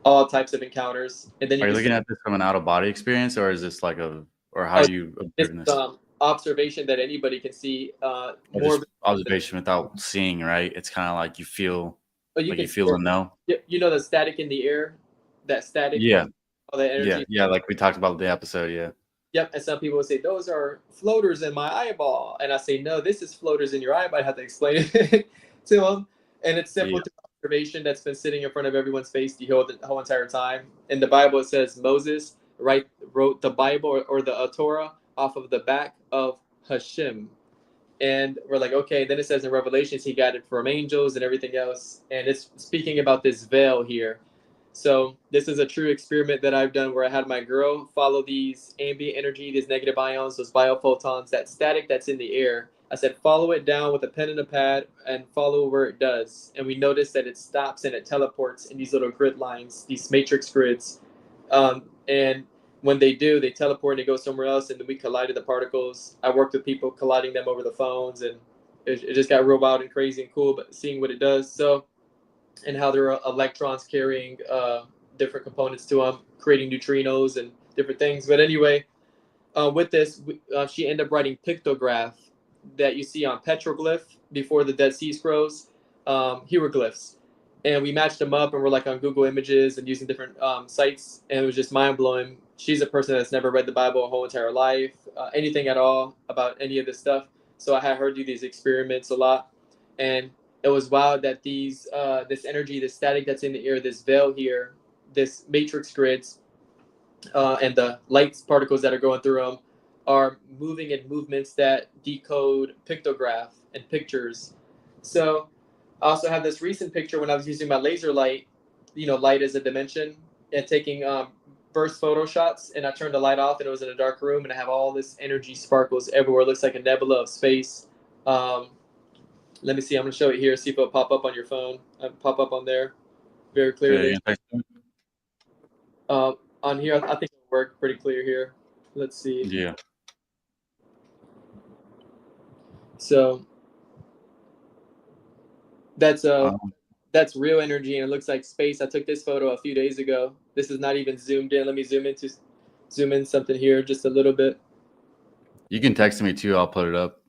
all types of encounters. And then Are you just looking at this from an out-of-body experience, or is this like or how are you it's observing this? observation that anybody can see. Or More just observation without seeing, right? It's kind of like you feel, but you like can you feel and know. you know the static in the air, that static, Yeah, all that energy. yeah, like we talked about the episode. Yeah, Yep. And some people would say those are floaters in my eyeball, and I say no, this is floaters in your eyeball. I have to explain it to them, and it's simple yeah. to observation that's been sitting in front of everyone's face the whole entire time. In the Bible, it says Moses wrote the Bible or the Torah off of the back of Hashem. And we're like, okay. Then it says in Revelations, he got it from angels and everything else. And it's speaking about this veil here. So this is a true experiment that I've done, where I had my girl follow these ambient energy, these negative ions, those biophotons, that static that's in the air. I said, follow it down with a pen and a pad and follow where it does. And we notice that it stops and it teleports in these little grid lines, these matrix grids. And when they do, they teleport and they go somewhere else, and then we collided the particles. I worked with people colliding them over the phones, and it just got real wild and crazy and cool, but seeing what it does. So, and how there are electrons carrying different components to them, creating neutrinos and different things. But anyway, with this, she ended up writing pictograph that you see on petroglyph before the Dead Sea Scrolls, hieroglyphs. And we matched them up, and we're like on Google Images and using different sites, and it was just mind blowing. She's a person that's never read the Bible her whole entire life, anything at all about any of this stuff. So I had her do these experiments a lot, and it was wild that this energy, this static that's in the air, this veil here, this matrix grids, and the light particles that are going through them are moving in movements that decode pictograph and pictures. So I also have this recent picture when I was using my laser light, light as a dimension, and taking burst photo shots, and I turned the light off and it was in a dark room, and I have all this energy sparkles everywhere. It looks like a nebula of space. Let me see. I'm going to show it here. See if it'll pop up on your phone. Pop up on there very clearly. On here, I think it'll work pretty clear here. Let's see. Yeah. So that's real energy, and it looks like space. I took this photo a few days ago. This is not even zoomed in. Let me zoom in something here just a little bit. You can text me too. I'll put it up.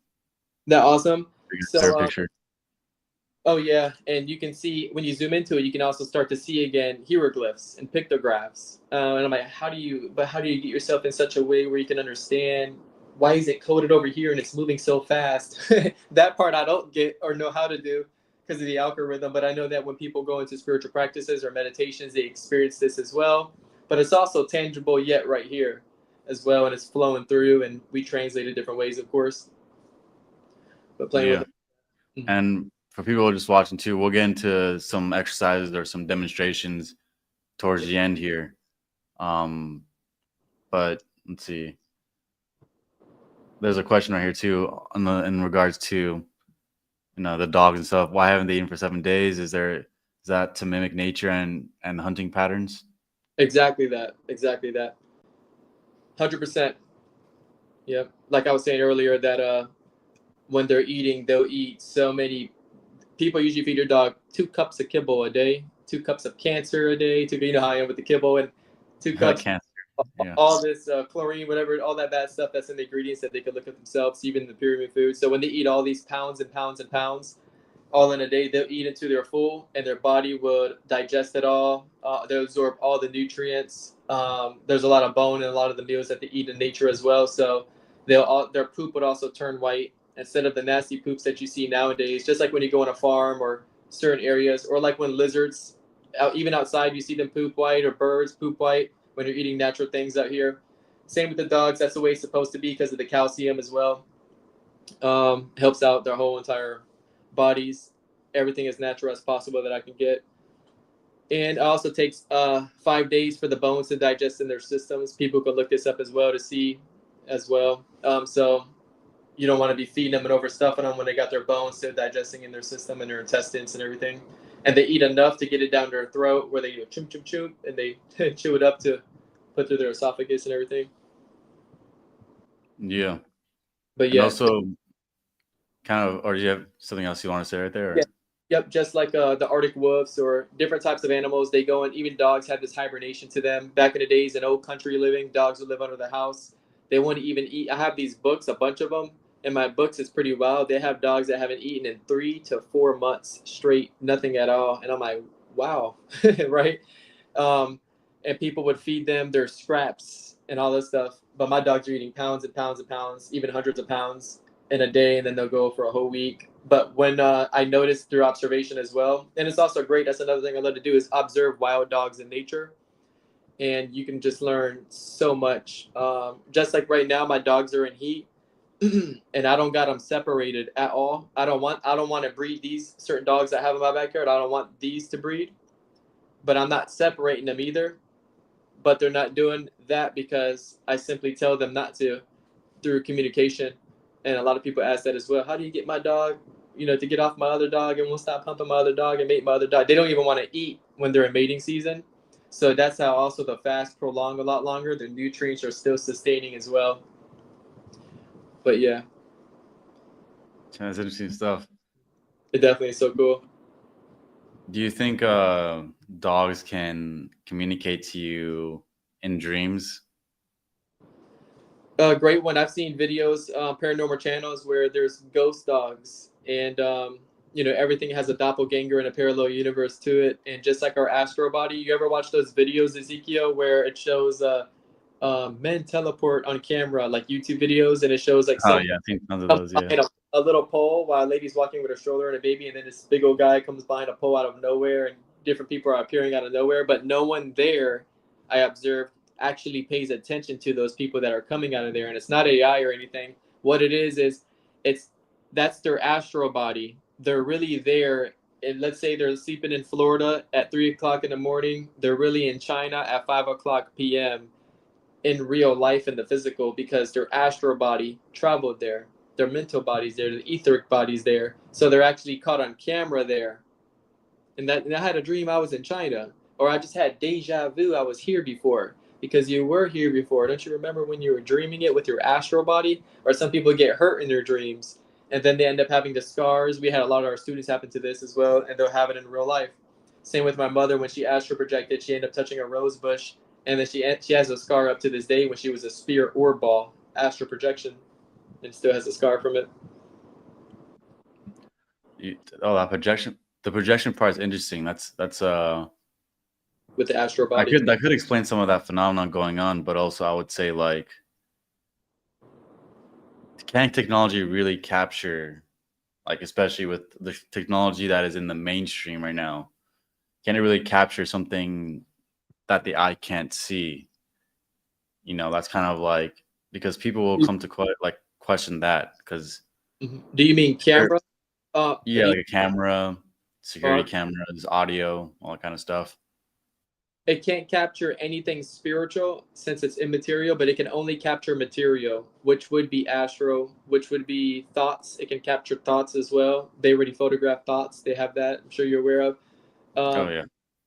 That awesome. Clear So picture. oh yeah, and you can see when you zoom into it, you can also start to see again hieroglyphs and pictographs. And I'm like, how do you get yourself in such a way where you can understand why is it coded over here and it's moving so fast? That part I don't get or know how to do because of the algorithm. But I know that when people go into spiritual practices or meditations, they experience this as well. But it's also tangible yet right here as well, and it's flowing through. And we translate it different ways, of course. But playing with it. Mm-hmm. And for people just watching too, we'll get into some exercises or some demonstrations towards the end here. But let's see. There's a question right here too in regards to the dogs and stuff. Why haven't they eaten for 7 days? Is that to mimic nature and hunting patterns? Exactly that. 100%. Yeah. Like I was saying earlier, that when they're eating, they'll eat so many. People usually feed your dog 2 cups of kibble a day, 2 cups of cancer a day. You know how I am with the kibble, and 2 cups. Cancer. Yeah. All this chlorine, whatever, all that bad stuff that's in the ingredients that they could look at themselves, even in the pyramid food. So when they eat all these pounds and pounds and pounds, all in a day, they'll eat until they're full, and their body would digest it all. They'll absorb all the nutrients. There's a lot of bone in a lot of the meals that they eat in nature as well. So their poop would also turn white instead of the nasty poops that you see nowadays. Just like when you go on a farm or certain areas, or like when lizards, even outside, you see them poop white, or birds poop white when you're eating natural things out here. Same with the dogs. That's the way it's supposed to be because of the calcium as well. Helps out their whole entire bodies. Everything as natural as possible that I can get. And it also takes 5 days for the bones to digest in their systems. People can look this up as well to see as well. So you don't want to be feeding them and overstuffing them when they got their bones still digesting in their system and their intestines and everything. And they eat enough to get it down their throat where they chum chum chum and they chew it up to put through their esophagus and everything. Yeah. But And yeah. also kind of, or do you have something else you want to say right there? Or? Yeah. Yep, just like the Arctic wolves or different types of animals, they go and even dogs have this hibernation to them. Back in the days in old country living, dogs would live under the house. They wouldn't even eat. I have these books, a bunch of them. In my books, it's pretty wild. They have dogs that haven't eaten in 3 to 4 months straight, nothing at all. And I'm like, wow, right? And people would feed them their scraps and all this stuff. But my dogs are eating pounds and pounds and pounds, even hundreds of pounds in a day, and then they'll go for a whole week. But when I noticed through observation as well, and it's also great, that's another thing I love to do, is observe wild dogs in nature. And you can just learn so much. Just like right now, my dogs are in heat, and I don't got them separated at all. I don't want to breed these certain dogs I have in my backyard. I don't want these to breed, but I'm not separating them either. But they're not doing that because I simply tell them not to through communication. And a lot of people ask that as well. How do you get my dog, to get off my other dog and won't stop pumping my other dog and mate my other dog? They don't even want to eat when they're in mating season. So that's how also the fast prolong a lot longer. The nutrients are still sustaining as well. But yeah. That's interesting stuff. It definitely is so cool. Do you think dogs can communicate to you in dreams? Great one. I've seen videos, paranormal channels where there's ghost dogs, and everything has a doppelganger and a parallel universe to it. And just like our astral body, you ever watch those videos, Ezekiel, where it shows men teleport on camera, like YouTube videos, and it shows like Oh yeah, I think tons of those. Yeah. A little pole while a lady's walking with a stroller and a baby, and then this big old guy comes behind a pole out of nowhere, and different people are appearing out of nowhere, but no one there, I observed, actually pays attention to those people that are coming out of there. And it's not AI or anything. What it is that's their astral body. They're really there. And let's say they're sleeping in Florida at 3:00 in the morning. They're really in China at 5:00 p.m. in real life in the physical, because their astral body traveled there. Their mental body's there, the etheric body's there. So they're actually caught on camera there. And I had a dream I was in China, or I just had deja vu. I was here before, because you were here before. Don't you remember when you were dreaming it with your astral body? Or some people get hurt in their dreams, and then they end up having the scars. We had a lot of our students happen to this as well, and they'll have it in real life. Same with my mother. When she astral projected, she ended up touching a rose bush, and then she has a scar up to this day when she was a spirit orb ball astral projection, and still has a scar from it. That projection. The projection part is interesting. That's with the astral I body. could explain some of that phenomenon going on, but also I would say like, can technology really capture, like especially with the technology that is in the mainstream right now, can it really capture something that the eye can't see? That's kind of like, because people will come to question that because Do you mean camera? yeah, like a camera, security Uh, cameras, audio, all that kind of stuff. it can't capture anything spiritual since it's immaterial, but it can only capture material, which would be astral, which would be thoughts. It can capture thoughts as well. They already photograph thoughts. They have that. I'm sure you're aware of. Oh Um, yeah.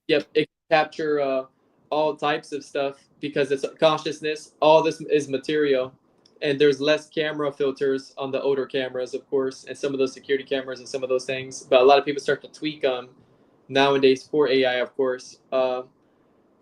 yep, it can capture all types of stuff because it's consciousness. All this is material, and there's less camera filters on the older cameras, of course, and some of those security cameras and some of those things. But a lot of people start to tweak them nowadays for AI, of course.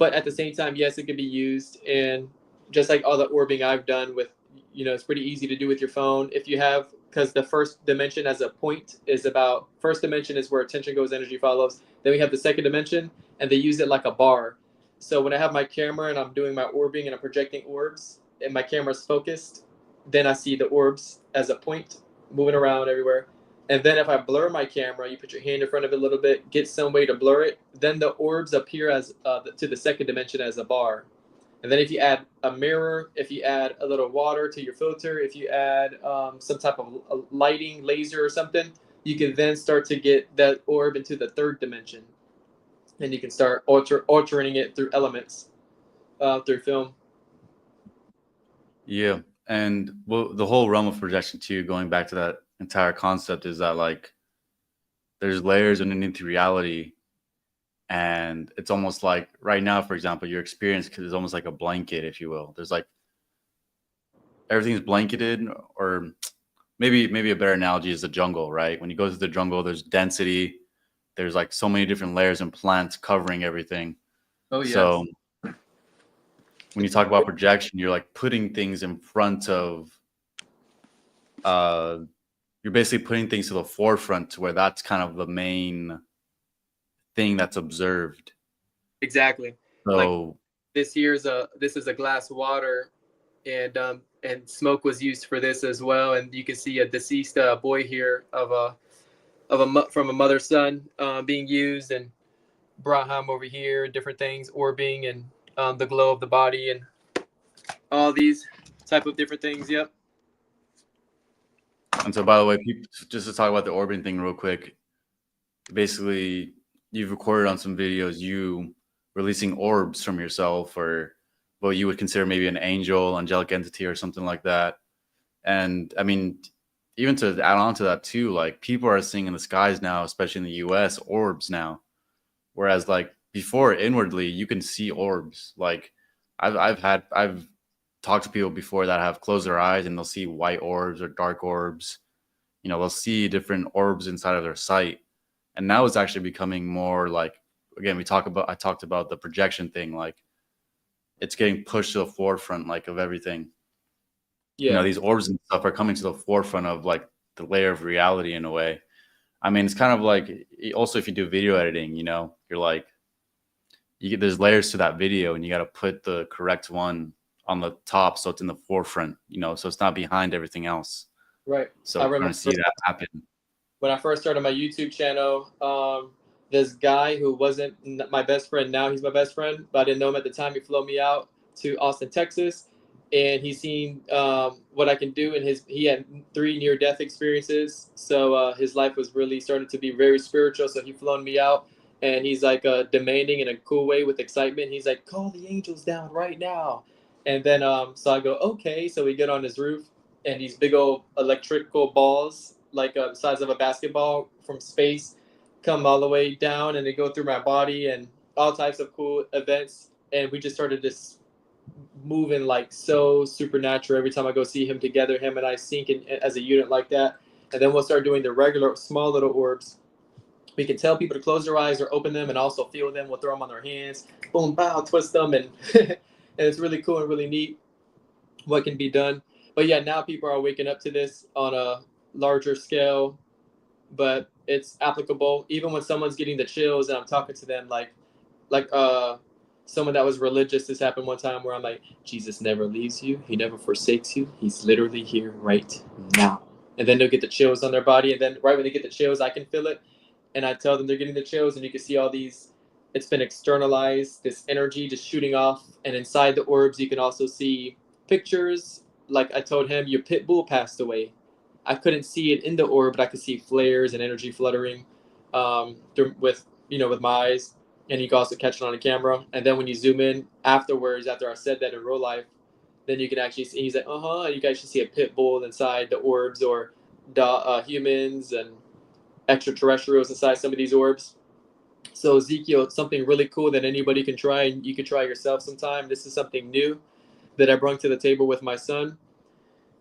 But at the same time, yes, it could be used. And just like all the orbing I've done with, it's pretty easy to do with your phone. If you have, because the first dimension as a point is about, first dimension is where attention goes, energy follows. Then we have the second dimension, and they use it like a bar. So when I have my camera and I'm doing my orbing and I'm projecting orbs, and my camera's focused, then I see the orbs as a point moving around everywhere. And then if I blur my camera, you put your hand in front of it a little bit, get some way to blur it, then the orbs appear as to the second dimension as a bar. And then if you add a mirror, if you add a little water to your filter, if you add some type of lighting, laser or something, you can then start to get that orb into the third dimension. And you can start altering it through elements, through film. Yeah. And well, the whole realm of projection too, going back to that entire concept, is that like there's layers underneath reality. And it's almost like right now, for example, your experience is almost like a blanket, if you will. There's like everything's blanketed, or maybe a better analogy is the jungle, right? When you go to the jungle, there's density. There's like so many different layers and plants covering everything. Oh, yes. So when you talk about projection, you're like putting things in front of, you're basically putting things to the forefront to where that's kind of the main thing that's observed. Exactly. Like So this is a glass of water, and smoke was used for this as well. And you can see a deceased boy here from a mother's son being used, and brought home over here, different things, orbing, and the glow of the body, and all these type of different things. Yep. And so, by the way, just to talk about the orbiting thing real quick, basically, you've recorded on some videos you releasing orbs from yourself, or what you would consider maybe an angel, angelic entity, or something like that. And I mean, even to add on to that too, like people are seeing in the skies now, especially in the US, orbs now. Whereas like before, inwardly, you can see orbs. Like I've talked to people before that have closed their eyes and they'll see white orbs or dark orbs. They'll see different orbs inside of their sight. And now it's actually becoming more like, again, I talked about the projection thing, like it's getting pushed to the forefront, like, of everything. Yeah. These orbs and stuff are coming to the forefront of like the layer of reality in a way. I mean, it's kind of like, also if you do video editing, you're like, there's layers to that video and you got to put the correct one on the top so it's in the forefront, so it's not behind everything else. Right. So I we're going remember to see that happen. when I first started my YouTube channel, this guy who wasn't my best friend, now he's my best friend, but I didn't know him at the time. He flew me out to Austin, Texas, and he's seen what I can do. And he had 3 near-death experiences, so his life was really starting to be very spiritual. So he flown me out, and he's like demanding in a cool way with excitement. He's like, "Call the angels down right now." And then so I go, "Okay." So we get on his roof, and these big old electrical balls, like the size of a basketball from space, come all the way down, and they go through my body, and all types of cool events. And we just started this moving like so supernatural. Every time I go see him together, him and I sync in, as a unit like that. And then we'll start doing the regular small little orbs. We can tell people to close their eyes or open them and also feel them. We'll throw them on their hands, boom, bow, twist them, and and it's really cool and really neat what can be done. But yeah, now people are waking up to this on a larger scale. But it's applicable even when someone's getting the chills and I'm talking to them like someone that was religious. This happened one time where I'm like, Jesus never leaves you, he never forsakes you, he's literally here right now. And then they'll get the chills on their body, and then right when they get the chills I can feel it, and I tell them they're getting the chills, and you can see all these, it's been externalized, this energy just shooting off. And inside the orbs you can also see pictures. Like I told him, your pit bull passed away. I couldn't see it in the orb, but I could see flares and energy fluttering with with my eyes, and you can also catch it on a camera. And then when you zoom in afterwards, after I said that in real life, then you can actually see. He's like, you guys should see a pit bull inside the orbs, or humans and extraterrestrials inside some of these orbs. So Ezekiel, something really cool that anybody can try, and you can try yourself sometime. This is something new that I brought to the table with my son.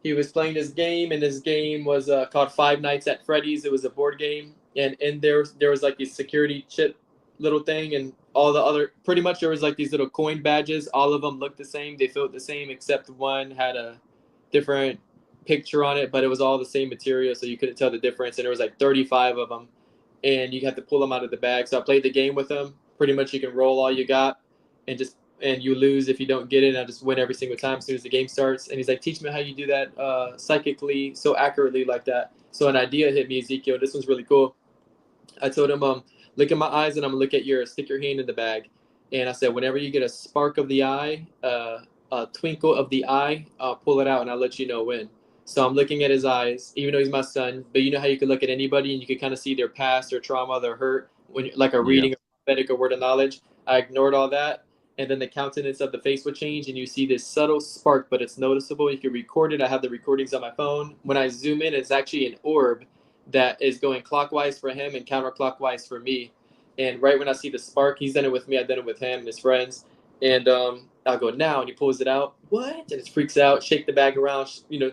He was playing this game, and this game was called Five Nights at Freddy's. It was a board game, and in there was like this security chip little thing, and all the other, pretty much there was like these little coin badges. All of them looked the same. They felt the same, except one had a different picture on it, but it was all the same material, so you couldn't tell the difference. And there was like 35 of them, and you had to pull them out of the bag. So I played the game with him. Pretty much you can roll all you got, and you lose if you don't get it. And I just win every single time as soon as the game starts. And he's like, teach me how you do that psychically, so accurately like that. So an idea hit me, Ezekiel. This one's really cool. I told him, look at my eyes, and I'm gonna look at stick your hand in the bag. And I said, whenever you get a spark of the eye, a twinkle of the eye, I'll pull it out and I'll let you know when. So I'm looking at his eyes, even though he's my son. But you know how you can look at anybody and you can kind of see their past, their trauma, their hurt, when like a Yeah. reading, a prophetic, a word of knowledge. I ignored all that, and then the countenance of the face would change, and you see this subtle spark, but it's noticeable. You can record it. I have the recordings on my phone. When I zoom in, it's actually an orb that is going clockwise for him and counterclockwise for me. And right when I see the spark, he's done it with me, I've done it with him and his friends. And I'll go now, and he pulls it out. What? And it freaks out. Shake the bag around. You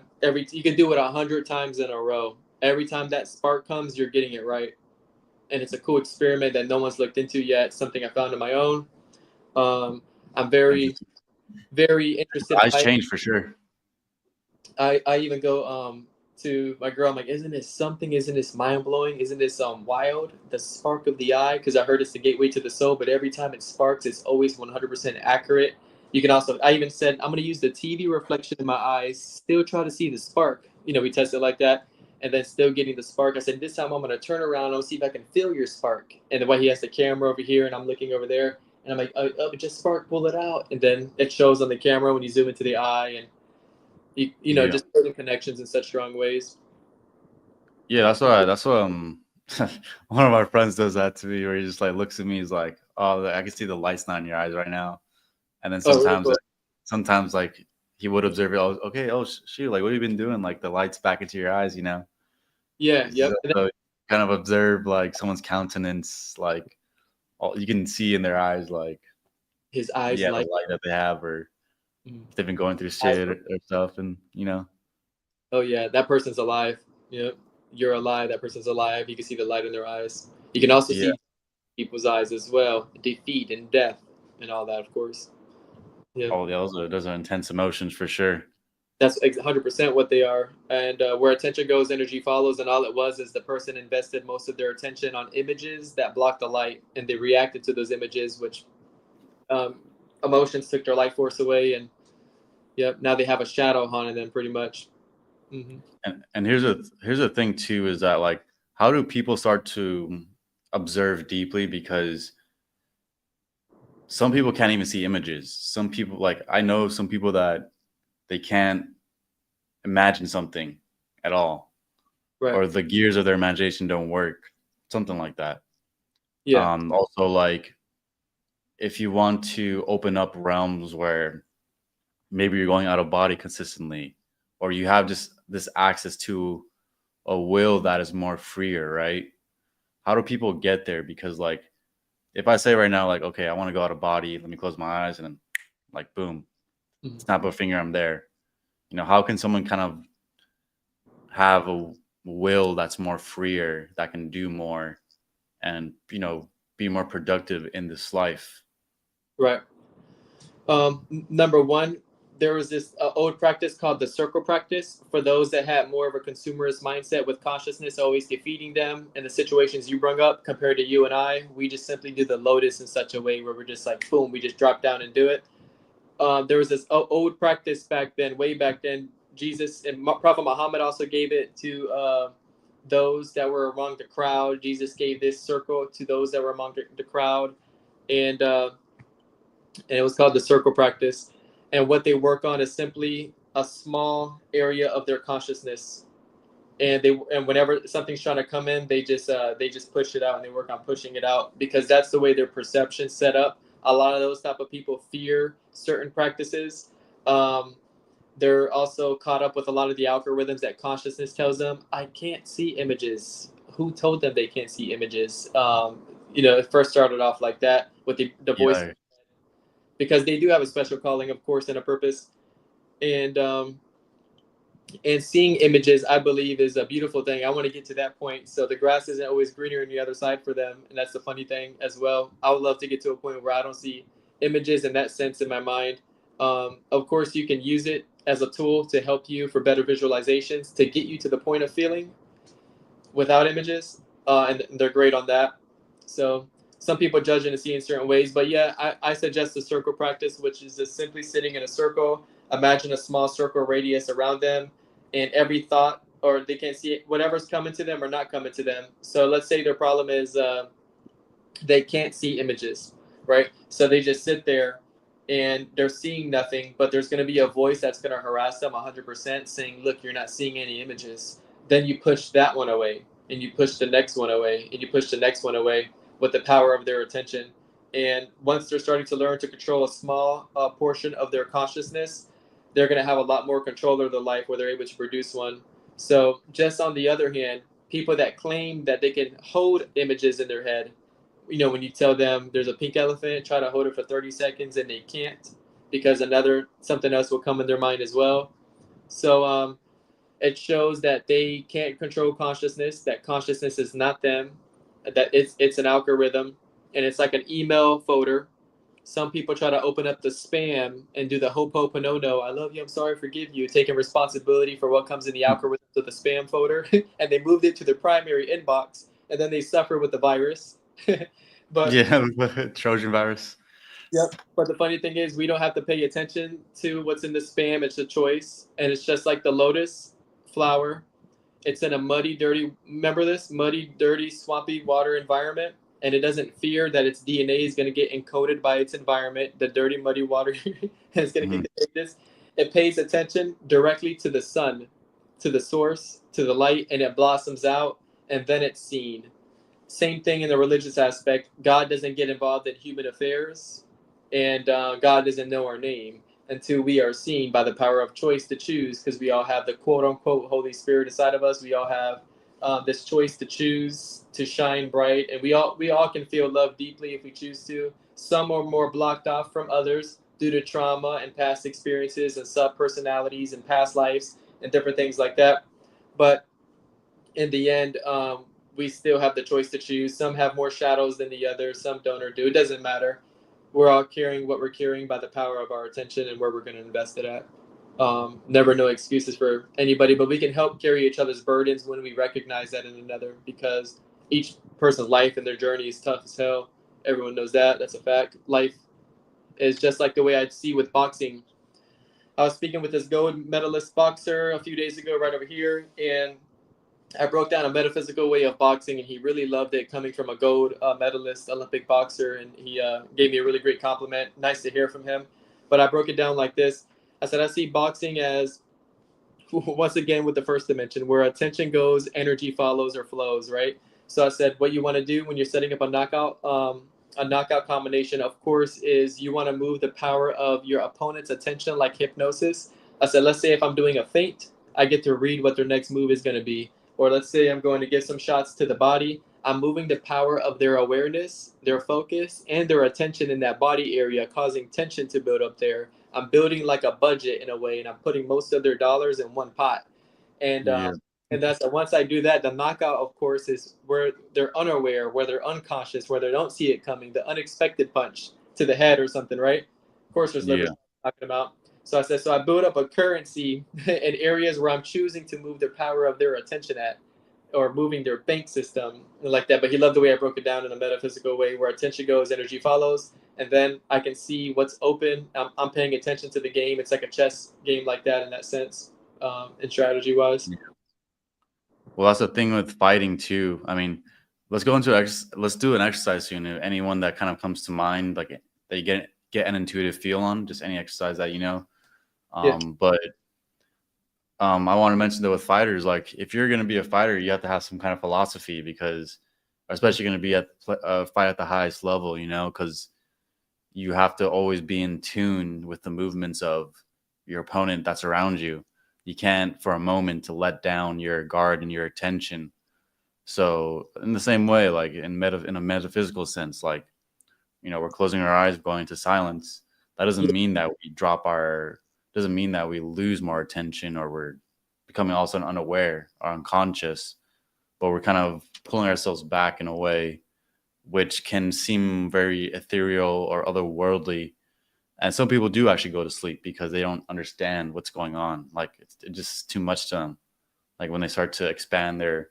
can do it 100 times in a row. Every time that spark comes, you're getting it right. And it's a cool experiment that no one's looked into yet. Something I found on my own. I'm very, Interesting. very interested. Eyes change for sure. I even go to my girl. I'm like, isn't this something? Isn't this mind blowing? Isn't this wild? The spark of the eye, because I heard it's the gateway to the soul. But every time it sparks, it's always 100% accurate. You can also, I even said, I'm going to use the TV reflection in my eyes, still try to see the spark. We tested like that, and then still getting the spark. I said, this time I'm going to turn around and see if I can feel your spark. And the way he has the camera over here, and I'm looking over there, and I'm like, just spark, pull it out. And then it shows on the camera when you zoom into the eye, and Yeah. just building connections in such strong ways. Yeah, that's what one of our friends does that to me, where he just like looks at me, he's like, oh, I can see the lights not in your eyes right now. And then Oh, really cool. sometimes like he would observe it. Oh, okay. Oh, shoot. Like, what have you been doing? Like the lights back into your eyes, Yeah, yep. So kind of observe like someone's countenance, like all you can see in their eyes, like, His eyes yeah, the light. light that they have, or if they've been going through shit or stuff. And, Oh yeah, that person's alive. Yep. You're alive. That person's alive. You can see the light in their eyes. You can also yeah, see people's eyes as well. Defeat and death and all that, of course. Yeah. all those are intense emotions for sure. That's 100% what they are. And where attention goes, energy follows. And all it was is the person invested most of their attention on images that blocked the light, and they reacted to those images, which emotions took their life force away. And yep, now they have a shadow haunting them, pretty much. Mm-hmm. And here's a thing too, is that like, how do people start to observe deeply? Because some people can't even see images. Some people, like, I know some people that they can't imagine something at all, Right. or the gears of their imagination don't work, something like that. Yeah. Also, like, if you want to open up realms where maybe you're going out of body consistently, or you have just this access to a will that is more freer, right? How do people get there? Because like, if I say right now, like, okay, I want to go out of body, let me close my eyes, and then like, boom, Mm-hmm. snap a finger, I'm there. How can someone kind of have a will that's more freer, that can do more, and be more productive in this life? Right. Number one, there was this old practice called the circle practice for those that had more of a consumerist mindset with consciousness always defeating them in the situations you bring up compared to you and I. We just simply do the lotus in such a way where we're just like, boom, we just drop down and do it. There was this old practice back then, way back then. Jesus and Prophet Muhammad also gave it to those that were among the crowd. Jesus gave this circle to those that were among the crowd. And it was called the circle practice. And what they work on is simply a small area of their consciousness. And whenever something's trying to come in, they just push it out, and they work on pushing it out because that's the way their perception's set up. A lot of those type of people fear certain practices. They're also caught up with a lot of the algorithms that consciousness tells them. I can't see images. Who told them they can't see images? It first started off like that with the voice, Yeah. because they do have a special calling, of course, and a purpose. And seeing images, I believe, is a beautiful thing. I want to get to that point. So the grass isn't always greener on the other side for them, and that's the funny thing as well. I would love to get to a point where I don't see images in that sense in my mind. Of course, you can use it as a tool to help you for better visualizations to get you to the point of feeling without images, and they're great on that. So some people judge it and see in certain ways, but yeah, I suggest the circle practice, which is just simply sitting in a circle. Imagine a small circle radius around them, and every thought, or they can't see it, whatever's coming to them or not coming to them. So let's say their problem is they can't see images, right? So they just sit there and they're seeing nothing, but there's going to be a voice that's going to harass them 100% saying, look, you're not seeing any images. Then you push that one away, and you push the next one away, and you push the next one away with the power of their attention. And once they're starting to learn to control a small portion of their consciousness, they're going to have a lot more control of their life where they're able to produce one. So just on the other hand, people that claim that they can hold images in their head, when you tell them there's a pink elephant, try to hold it for 30 seconds, and they can't because something else will come in their mind as well. So it shows that they can't control consciousness, that consciousness is not them, that it's an algorithm, and it's like an email folder. Some people try to open up the spam and do the ho'oponopono, I love you, I'm sorry, forgive you, taking responsibility for what comes in the algorithm of the spam folder, and they moved it to their primary inbox, and then they suffer with the virus. But Yeah, Trojan virus. yep. But the funny thing is, we don't have to pay attention to what's in the spam. It's a choice, and it's just like the lotus flower. It's in a muddy, dirty. Remember this muddy, dirty, swampy water environment, and it doesn't fear that its DNA is going to get encoded by its environment. The dirty, muddy water is going to get contagious. It pays attention directly to the sun, to the source, to the light, and it blossoms out, and then it's seen. Same thing in the religious aspect. God doesn't get involved in human affairs, and God doesn't know our name until we are seen by the power of choice to choose, because we all have the quote unquote Holy Spirit inside of us. We all have this choice to choose to shine bright, and we all can feel love deeply if we choose to. Some are more blocked off from others due to trauma and past experiences and sub personalities and past lives and different things like that. But in the end, we still have the choice to choose. Some have more shadows than the others, some don't or do. It doesn't matter. We're all carrying what we're carrying by the power of our attention and where we're going to invest it at. Never no excuses for anybody, but we can help carry each other's burdens when we recognize that in another, because each person's life and their journey is tough as hell. Everyone knows that. That's a fact. Life is just like the way I see with boxing. I was speaking with this gold medalist boxer a few days ago right over here, and I broke down a metaphysical way of boxing, and he really loved it, coming from a gold medalist Olympic boxer, and he gave me a really great compliment. Nice to hear from him. But I broke it down like this. I said, I see boxing as, once again, with the first dimension, where attention goes, energy follows or flows, right? So I said, what you want to do when you're setting up a knockout combination, of course, is you want to move the power of your opponent's attention like hypnosis. I said, let's say if I'm doing a feint, I get to read what their next move is going to be. Or let's say I'm going to give some shots to the body. I'm moving the power of their awareness, their focus, and their attention in that body area, causing tension to build up there. I'm building like a budget in a way, and I'm putting most of their dollars in one pot. And Yeah. that's once I do that, the knockout, of course, is where they're unaware, where they're unconscious, where they don't see it coming, the unexpected punch to the head or something, right? Of course, there's levels Yeah. I'm talking about. So I said, so I build up a currency in areas where I'm choosing to move the power of their attention at, or moving their bank system like that. But he loved the way I broke it down in a metaphysical way, where attention goes, energy follows, and then I can see what's open. I'm paying attention to the game. It's like a chess game like that in that sense, and strategy wise. Well, that's the thing with fighting too. I mean, let's go into let's do an exercise soon. Anyone that kind of comes to mind, like that you get an intuitive feel on, just any exercise that you know. Yeah. But I want to mention that with fighters, like if you're going to be a fighter, you have to have some kind of philosophy, because especially going to be at fight at the highest level, you know, because you have to always be in tune with the movements of your opponent that's around you. You can't for a moment to let down your guard and your attention. So in the same way, like in a metaphysical sense, like, you know, we're closing our eyes, going into silence. That doesn't mean that we doesn't mean that we lose more attention or we're becoming all of a sudden unaware or unconscious, but we're kind of pulling ourselves back in a way which can seem very ethereal or otherworldly. And some people do actually go to sleep because they don't understand what's going on. Like it's just too much to them. Like when they start to expand their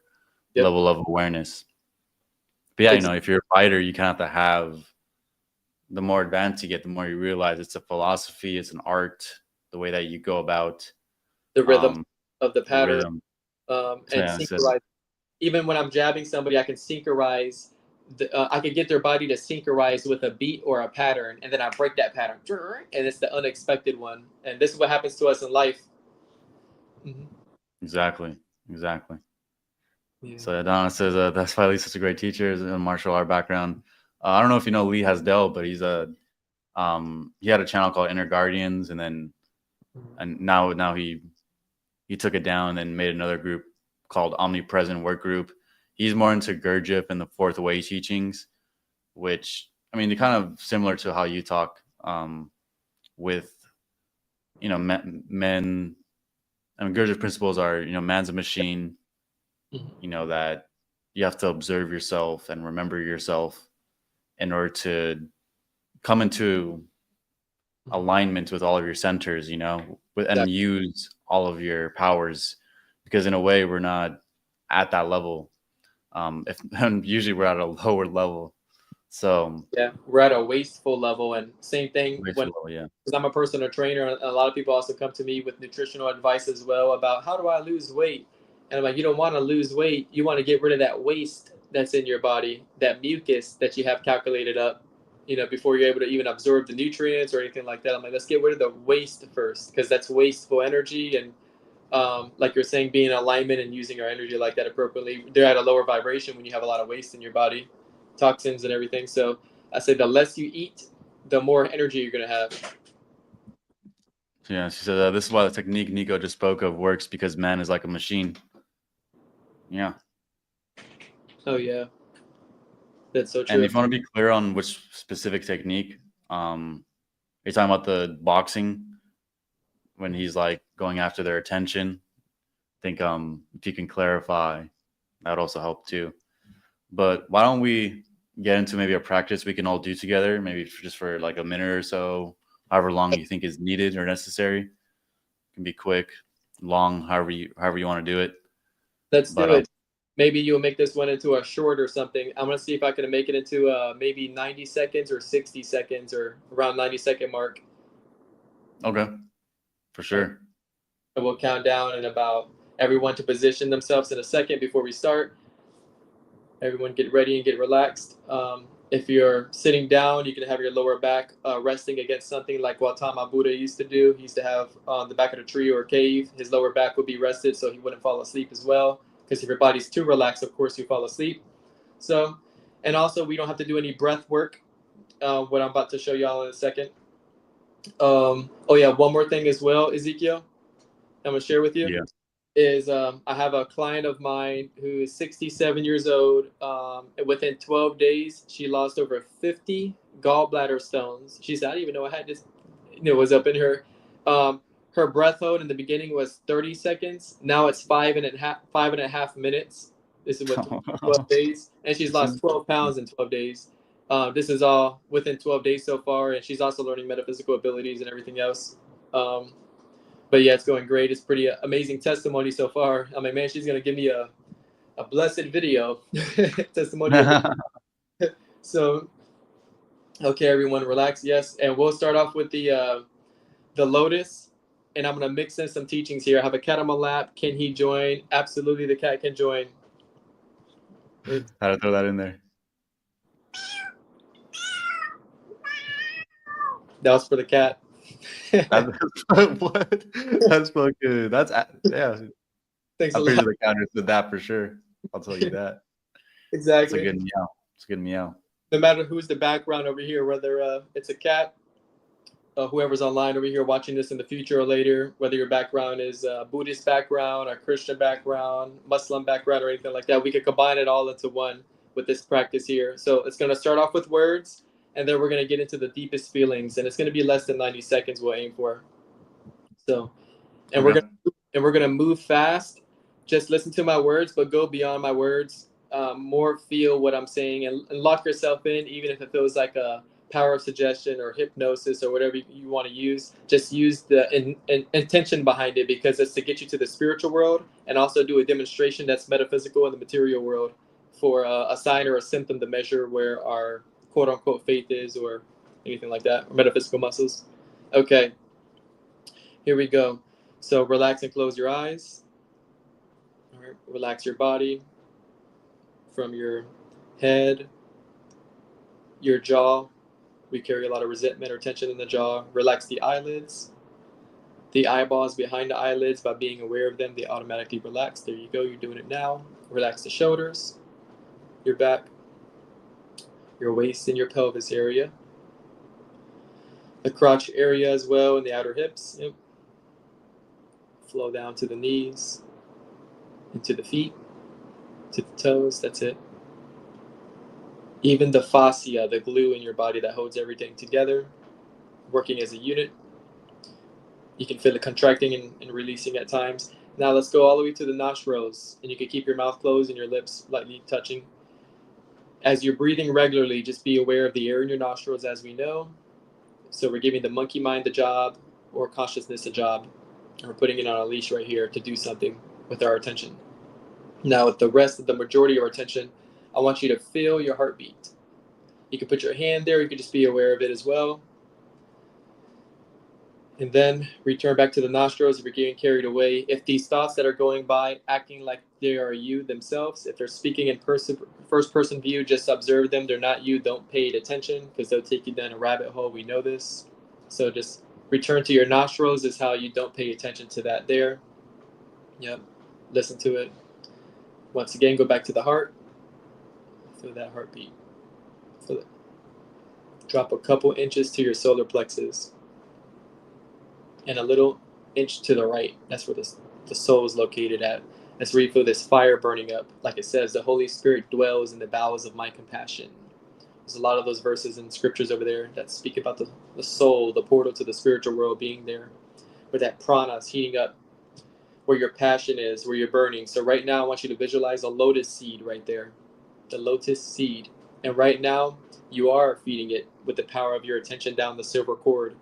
level of awareness. But yeah, you know, if you're a fighter, you kind of have to have, the more advanced you get, the more you realize it's a philosophy, it's an art, the way that you go about The rhythm of the pattern, so, and yeah, synchronize. Even when I'm jabbing somebody, I can synchronize. I can get their body to synchronize with a beat or a pattern, and then I break that pattern, and it's the unexpected one. And this is what happens to us in life. Mm-hmm. Exactly. Yeah. So Donna says that's why Lee's such a great teacher, is a martial art background. I don't know if you know Lee Hasdell, but he had a channel called Inner Guardians, and then now he took it down and then made another group called Omnipresent Work Group. He's more into Gurdjieff and the Fourth Way teachings, which, I mean, they're kind of similar to how you talk, with, you know, men. I mean, Gurdjieff principles are, you know, man's a machine, you know, that you have to observe yourself and remember yourself in order to come into alignment with all of your centers, you know, and use all of your powers, because in a way we're not at that level. And usually we're at a lower level. So yeah, we're at a wasteful level, and same thing when, yeah. because I'm a personal trainer, and a lot of people also come to me with nutritional advice as well about how do I lose weight, and I'm like, you don't want to lose weight, you want to get rid of that waste that's in your body, that mucus that you have calculated up, you know, before you're able to even absorb the nutrients or anything like that. I'm like, let's get rid of the waste first, because that's wasteful energy, and like you're saying, being in alignment and using our energy like that appropriately, they're at a lower vibration when you have a lot of waste in your body, toxins and everything. So I say the less you eat, the more energy you're going to have. Yeah, she said this is why the technique Nico just spoke of works, because man is like a machine. Yeah. Oh yeah, that's so true. And if you want to be clear on which specific technique, you're talking about the boxing when he's like going after their attention. I think if you can clarify, that would also help too. But why don't we get into maybe a practice we can all do together, maybe just for like a minute or so, however long you think is needed or necessary. It can be quick, long, however you want to do it. Let's do it. Maybe you'll make this one into a short or something. I'm going to see if I can make it into maybe 90 seconds or 60 seconds or around 90-second mark. Okay, for sure. And we'll count down and about everyone to position themselves in a second before we start. Everyone get ready and get relaxed. If you're sitting down, you can have your lower back resting against something like Gautama Buddha used to do. He used to have on the back of a tree or a cave, his lower back would be rested so he wouldn't fall asleep as well. Because if your body's too relaxed, of course, you fall asleep. So, and also we don't have to do any breath work, what I'm about to show y'all in a second. Oh yeah, one more thing as well, Ezekiel, I'm going to share with you. Yeah. Is I have a client of mine who is 67 years old. And within 12 days, she lost over 50 gallbladder stones. She said, I didn't even know I had this, was up in her. Her breath hold in the beginning was 30 seconds. Now it's 5.5 minutes. This is what 12 days. And she's lost 12 pounds in 12 days. This is all within 12 days so far. And she's also learning metaphysical abilities and everything else. But yeah, it's going great. It's pretty amazing testimony so far. I'm like, man, she's gonna give me a blessed video testimonial. So, okay, everyone, relax. Yes, and we'll start off with the lotus, and I'm gonna mix in some teachings here. I have a cat on my lap. Can he join? Absolutely, the cat can join. How to throw that in there? That was for the cat. What? That's fucking. That's yeah. Thanks a I'm pretty lot. sure the counter did that for sure. I'll tell you that. It's a Exactly. good meow. It's a good meow. No matter who's the background over here, whether it's a cat, whoever's online over here watching this in the future or later, whether your background is a Buddhist background, a Christian background, Muslim background, or anything like that, we could combine it all into one with this practice here. So it's going to start off with words, and then we're going to get into the deepest feelings, and it's going to be less than 90 seconds we'll aim for. So, and Okay. we're gonna move fast. Just listen to my words, but go beyond my words. More feel what I'm saying, and lock yourself in, even if it feels like a power of suggestion or hypnosis or whatever you want to use. Just use the intention behind it, because it's to get you to the spiritual world, and also do a demonstration that's metaphysical in the material world for a sign or a symptom to measure where our quote unquote faith is, or anything like that, or metaphysical muscles. Okay, here we go. So relax and close your eyes. All right, relax your body from your head, your jaw. We carry a lot of resentment or tension in the jaw. Relax the eyelids, the eyeballs behind the eyelids. By being aware of them, they automatically relax. There you go. You're doing it now. Relax the shoulders, your back, your waist, and your pelvis area. The crotch area as well, and the outer hips. Yep. Flow down to the knees, into the feet, to the toes. That's it. Even the fascia, the glue in your body that holds everything together, working as a unit. You can feel it contracting and releasing at times. Now let's go all the way to the nostrils, and you can keep your mouth closed and your lips lightly touching. As you're breathing regularly, just be aware of the air in your nostrils, as we know. So we're giving the monkey mind the job, or consciousness a job. And we're putting it on a leash right here to do something with our attention. Now with the rest of the majority of our attention, I want you to feel your heartbeat. You can put your hand there, you can just be aware of it as well. And then return back to the nostrils if you're getting carried away. If these thoughts that are going by, acting like they are you themselves, if they're speaking in first person view, just observe them. They're not you. Don't pay attention, because they'll take you down a rabbit hole. We know this. So just return to your nostrils is how you don't pay attention to that there. Yep. Listen to it. Once again, go back to the heart. Feel that heartbeat. Feel it. Drop a couple inches to your solar plexus, and a little inch to the right. That's where the soul is located at. That's where you feel this fire burning up. Like it says, the Holy Spirit dwells in the bowels of my compassion. There's a lot of those verses and scriptures over there that speak about the soul, the portal to the spiritual world being there, where that prana is heating up, where your passion is, where you're burning. So right now, I want you to visualize a lotus seed right there, the lotus seed. And right now, you are feeding it with the power of your attention down the silver cord.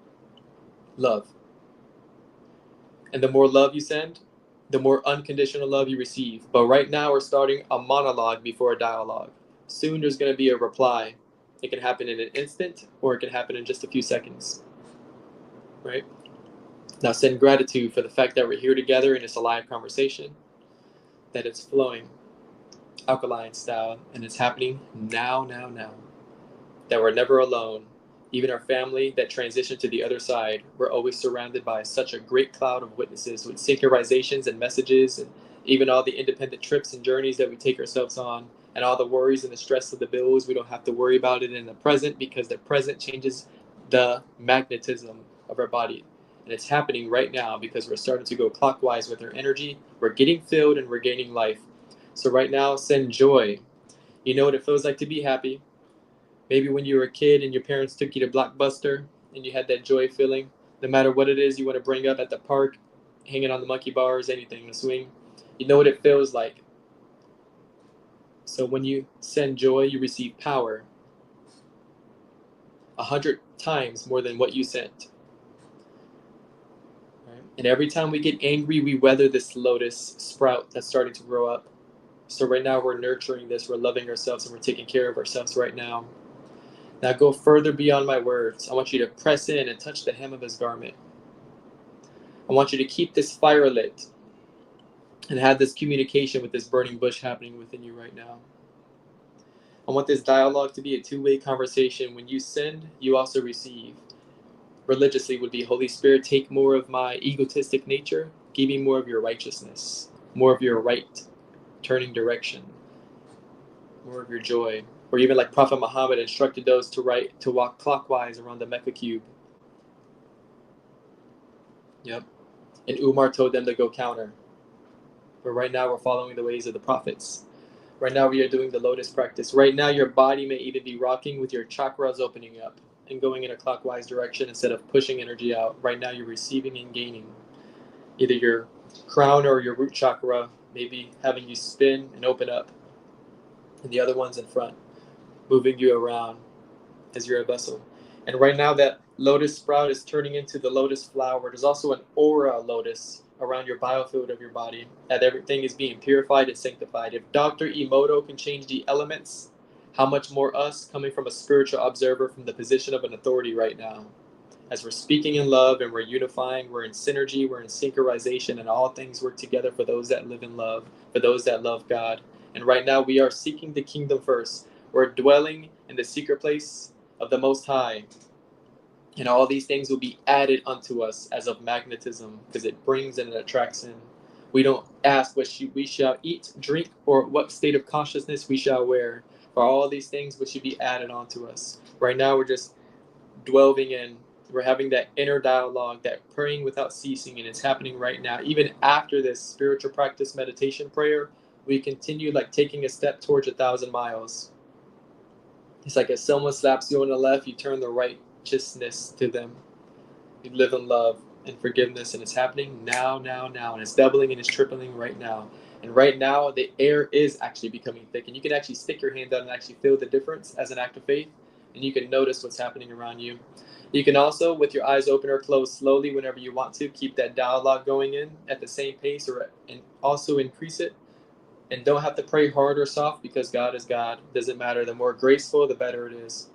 Love. And the more love you send, the more unconditional love you receive. But right now, we're starting a monologue before a dialogue. Soon, there's going to be a reply. It can happen in an instant, or it can happen in just a few seconds. Right? Now, send gratitude for the fact that we're here together in this alive conversation, that it's flowing alkaline style, and it's happening now. That we're never alone. Even our family that transitioned to the other side, we're always surrounded by such a great cloud of witnesses with synchronizations and messages, and even all the independent trips and journeys that we take ourselves on, and all the worries and the stress of the bills. We don't have to worry about it in the present, because the present changes the magnetism of our body. And it's happening right now, because we're starting to go clockwise with our energy. We're getting filled and we're gaining life. So right now, send joy. You know what it feels like to be happy. Maybe when you were a kid and your parents took you to Blockbuster and you had that joy feeling, no matter what it is you want to bring up at the park, hanging on the monkey bars, anything, the swing, you know what it feels like. So when you send joy, you receive power 100 times more than what you sent. And every time we get angry, we weather this lotus sprout that's starting to grow up. So right now we're nurturing this, we're loving ourselves, and we're taking care of ourselves right now. Now go further beyond my words. I want you to press in and touch the hem of his garment. I want you to keep this fire lit and have this communication with this burning bush happening within you right now. I want this dialogue to be a two-way conversation. When you send, you also receive. Religiously would be, Holy Spirit, take more of my egotistic nature, give me more of your righteousness, more of your right, turning direction, more of your joy. Or even like Prophet Muhammad instructed those to walk clockwise around the Mecca cube. Yep. And Umar told them to go counter. But right now we're following the ways of the prophets. Right now we are doing the lotus practice. Right now your body may even be rocking with your chakras opening up and going in a clockwise direction instead of pushing energy out. Right now you're receiving and gaining. Either your crown or your root chakra, maybe having you spin and open up. And the other one's in front, moving you around as you're a vessel. And right now that lotus sprout is turning into the lotus flower. There's also an aura lotus around your biofield of your body, that everything is being purified and sanctified. If Dr. Emoto can change the elements, how much more us coming from a spiritual observer from the position of an authority right now? As we're speaking in love and we're unifying, we're in synergy, we're in synchronization, and all things work together for those that live in love, for those that love God. And right now we are seeking the kingdom first. We're dwelling in the secret place of the Most High. And all these things will be added unto us as of magnetism, because it brings and it attracts in. We don't ask what we shall eat, drink, or what state of consciousness we shall wear. For all these things which should be added onto us. Right now we're just dwelling in. We're having that inner dialogue, that praying without ceasing, and it's happening right now. Even after this spiritual practice meditation prayer, we continue like taking a step towards 1,000 miles. It's like if someone slaps you on the left, you turn the righteousness to them. You live in love and forgiveness, and it's happening now, and it's doubling and it's tripling right now. And right now, the air is actually becoming thick, and you can actually stick your hand out and actually feel the difference as an act of faith, and you can notice what's happening around you. You can also, with your eyes open or closed slowly whenever you want to, keep that dialogue going in at the same pace, and also increase it. And don't have to pray hard or soft, because God is God. It doesn't matter. The more graceful, the better it is.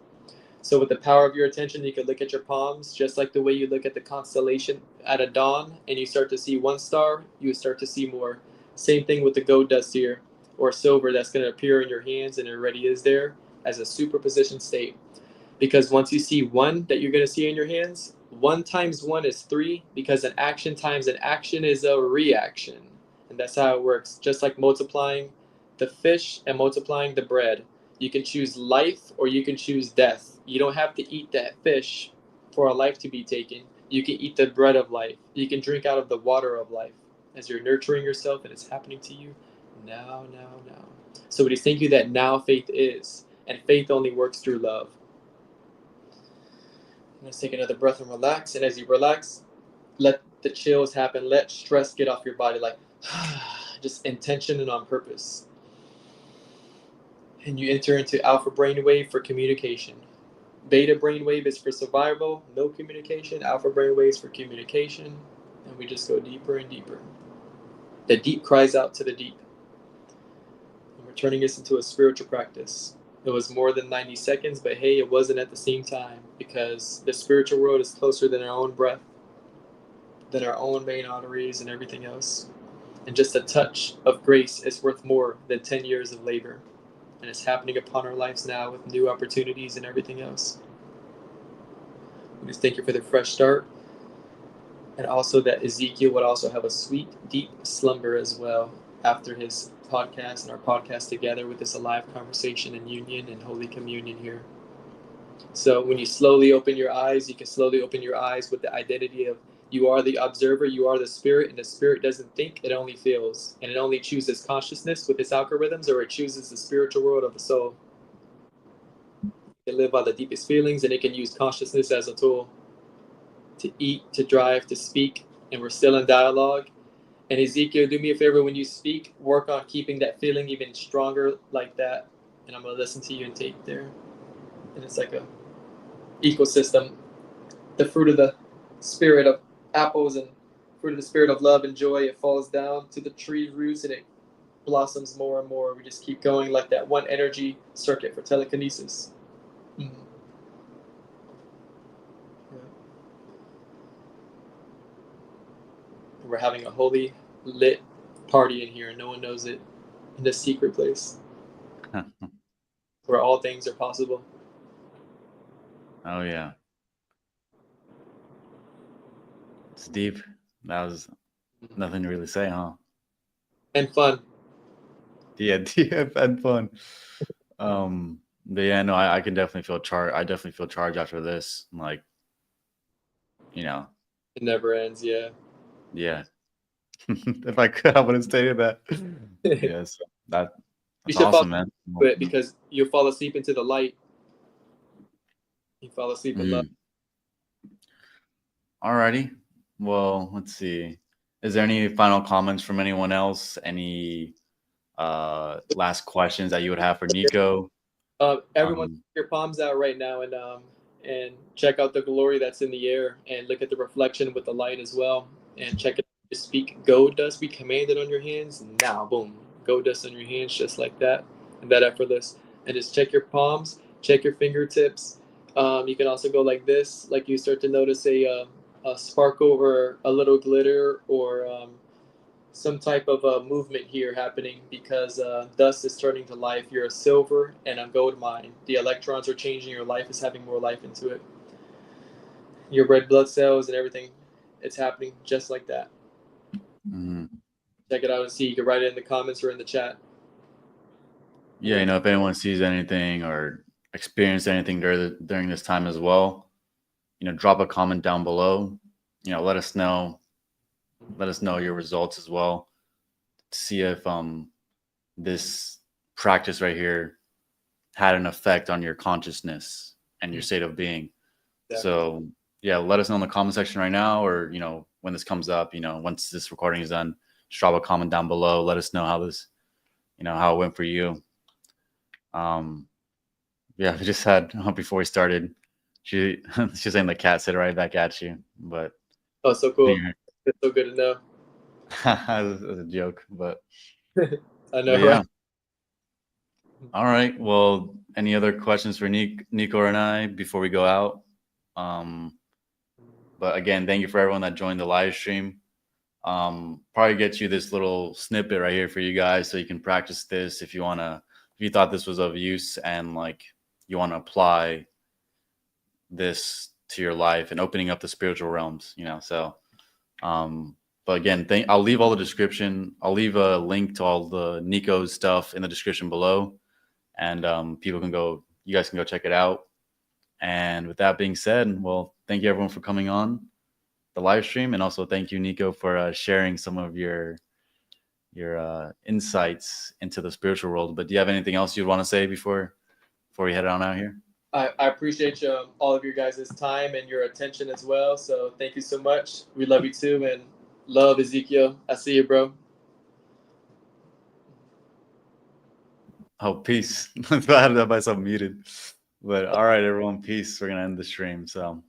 So with the power of your attention, you can look at your palms, just like the way you look at the constellation at a dawn, and you start to see one star, you start to see more. Same thing with the gold dust here, or silver that's going to appear in your hands, and it already is there as a superposition state. Because once you see one that you're going to see in your hands, 1 times 1 is 3, because an action times an action is a reaction. And that's how it works. Just like multiplying the fish and multiplying the bread. You can choose life or you can choose death. You don't have to eat that fish for a life to be taken. You can eat the bread of life. You can drink out of the water of life as you're nurturing yourself, and it's happening to you now. So it is thank you that now faith is. And faith only works through love. Let's take another breath and relax. And as you relax, let the chills happen. Let stress get off your body, like just intention and on purpose. And you enter into alpha brainwave for communication. Beta brainwave is for survival, no communication. Alpha brainwave is for communication. And we just go deeper and deeper. The deep cries out to the deep. And we're turning this into a spiritual practice. It was more than 90 seconds, but hey, it wasn't at the same time, because the spiritual world is closer than our own breath, than our own main arteries and everything else. And just a touch of grace is worth more than 10 years of labor. And it's happening upon our lives now with new opportunities and everything else. We just thank you for the fresh start. And also that Ezekiel would also have a sweet, deep slumber as well after his podcast and our podcast together with this alive conversation and union and Holy Communion here. So when you slowly open your eyes, you can slowly open your eyes with the identity of you are the observer, you are the spirit, and the spirit doesn't think, it only feels. And it only chooses consciousness with its algorithms, or it chooses the spiritual world of the soul. It can live by the deepest feelings, and it can use consciousness as a tool to eat, to drive, to speak, and we're still in dialogue. And Ezekiel, do me a favor, when you speak, work on keeping that feeling even stronger like that. And I'm going to listen to you and take there. And it's like a ecosystem, the fruit of the spirit of apples and fruit of the spirit of love and joy, it falls down to the tree roots and it blossoms more and more. We just keep going like that one energy circuit for telekinesis. Mm-hmm. Yeah. We're having a holy lit party in here and no one knows it, in this secret place where all things are possible. Oh yeah. It's deep. That was nothing to really say, huh? And fun. Yeah, and fun. But yeah, no, I can definitely feel charged. I definitely feel charged after this. Like, you know, It never ends. Yeah. yeah. If I could, I would have stated that. Yes, You that's should follow awesome, man. it because you'll fall asleep into the light. You fall asleep in love. Alrighty. Well, let's see. Is there any final comments from anyone else? Any last questions that you would have for Nico? Everyone, put your palms out right now and check out the glory that's in the air and look at the reflection with the light as well. And check it. Just speak gold dust. We command it on your hands now. Boom, gold dust on your hands, just like that, and that effortless. And just check your palms, check your fingertips. You can also go like this, like you start to notice a sparkle or a little glitter or some type of movement here happening because dust is turning to life. You're a silver and a gold mine. The electrons are changing. Your life is having more life into it. Your red blood cells and everything, it's happening just like that. Mm-hmm. Check it out and see. You can write it in the comments or in the chat. Yeah, if anyone sees anything or experienced anything during this time as well, drop a comment down below. Let us know. Let us know your results as well. To see if this practice right here had an effect on your consciousness and your state of being. Exactly. So yeah, let us know in the comment section right now, or when this comes up, once this recording is done, just drop a comment down below. Let us know how this, how it went for you. Yeah, we just had before we started, she's saying the cat said right back at you, but oh, so cool. It's so good to know. That's a joke, but I know, yeah. right? All right. Well, any other questions for Nico and I before we go out? But again, thank you for everyone that joined the live stream. Probably get you this little snippet right here for you guys, so you can practice this if you thought this was of use and like you want to apply this to your life and opening up the spiritual realms. So. But again, I'll leave all the description. I'll leave a link to all the Nico's stuff in the description below, and you guys can go check it out. And with that being said, well, thank you everyone for coming on the live stream, and also thank you, Nico, for sharing some of your insights into the spiritual world. But do you have anything else you'd want to say before we head on out here? I appreciate all of your guys' time and your attention as well. So thank you so much. We love you too, and love Ezekiel. I see you, bro. Oh, peace. I had myself muted. But all right, everyone, peace. We're gonna end the stream. So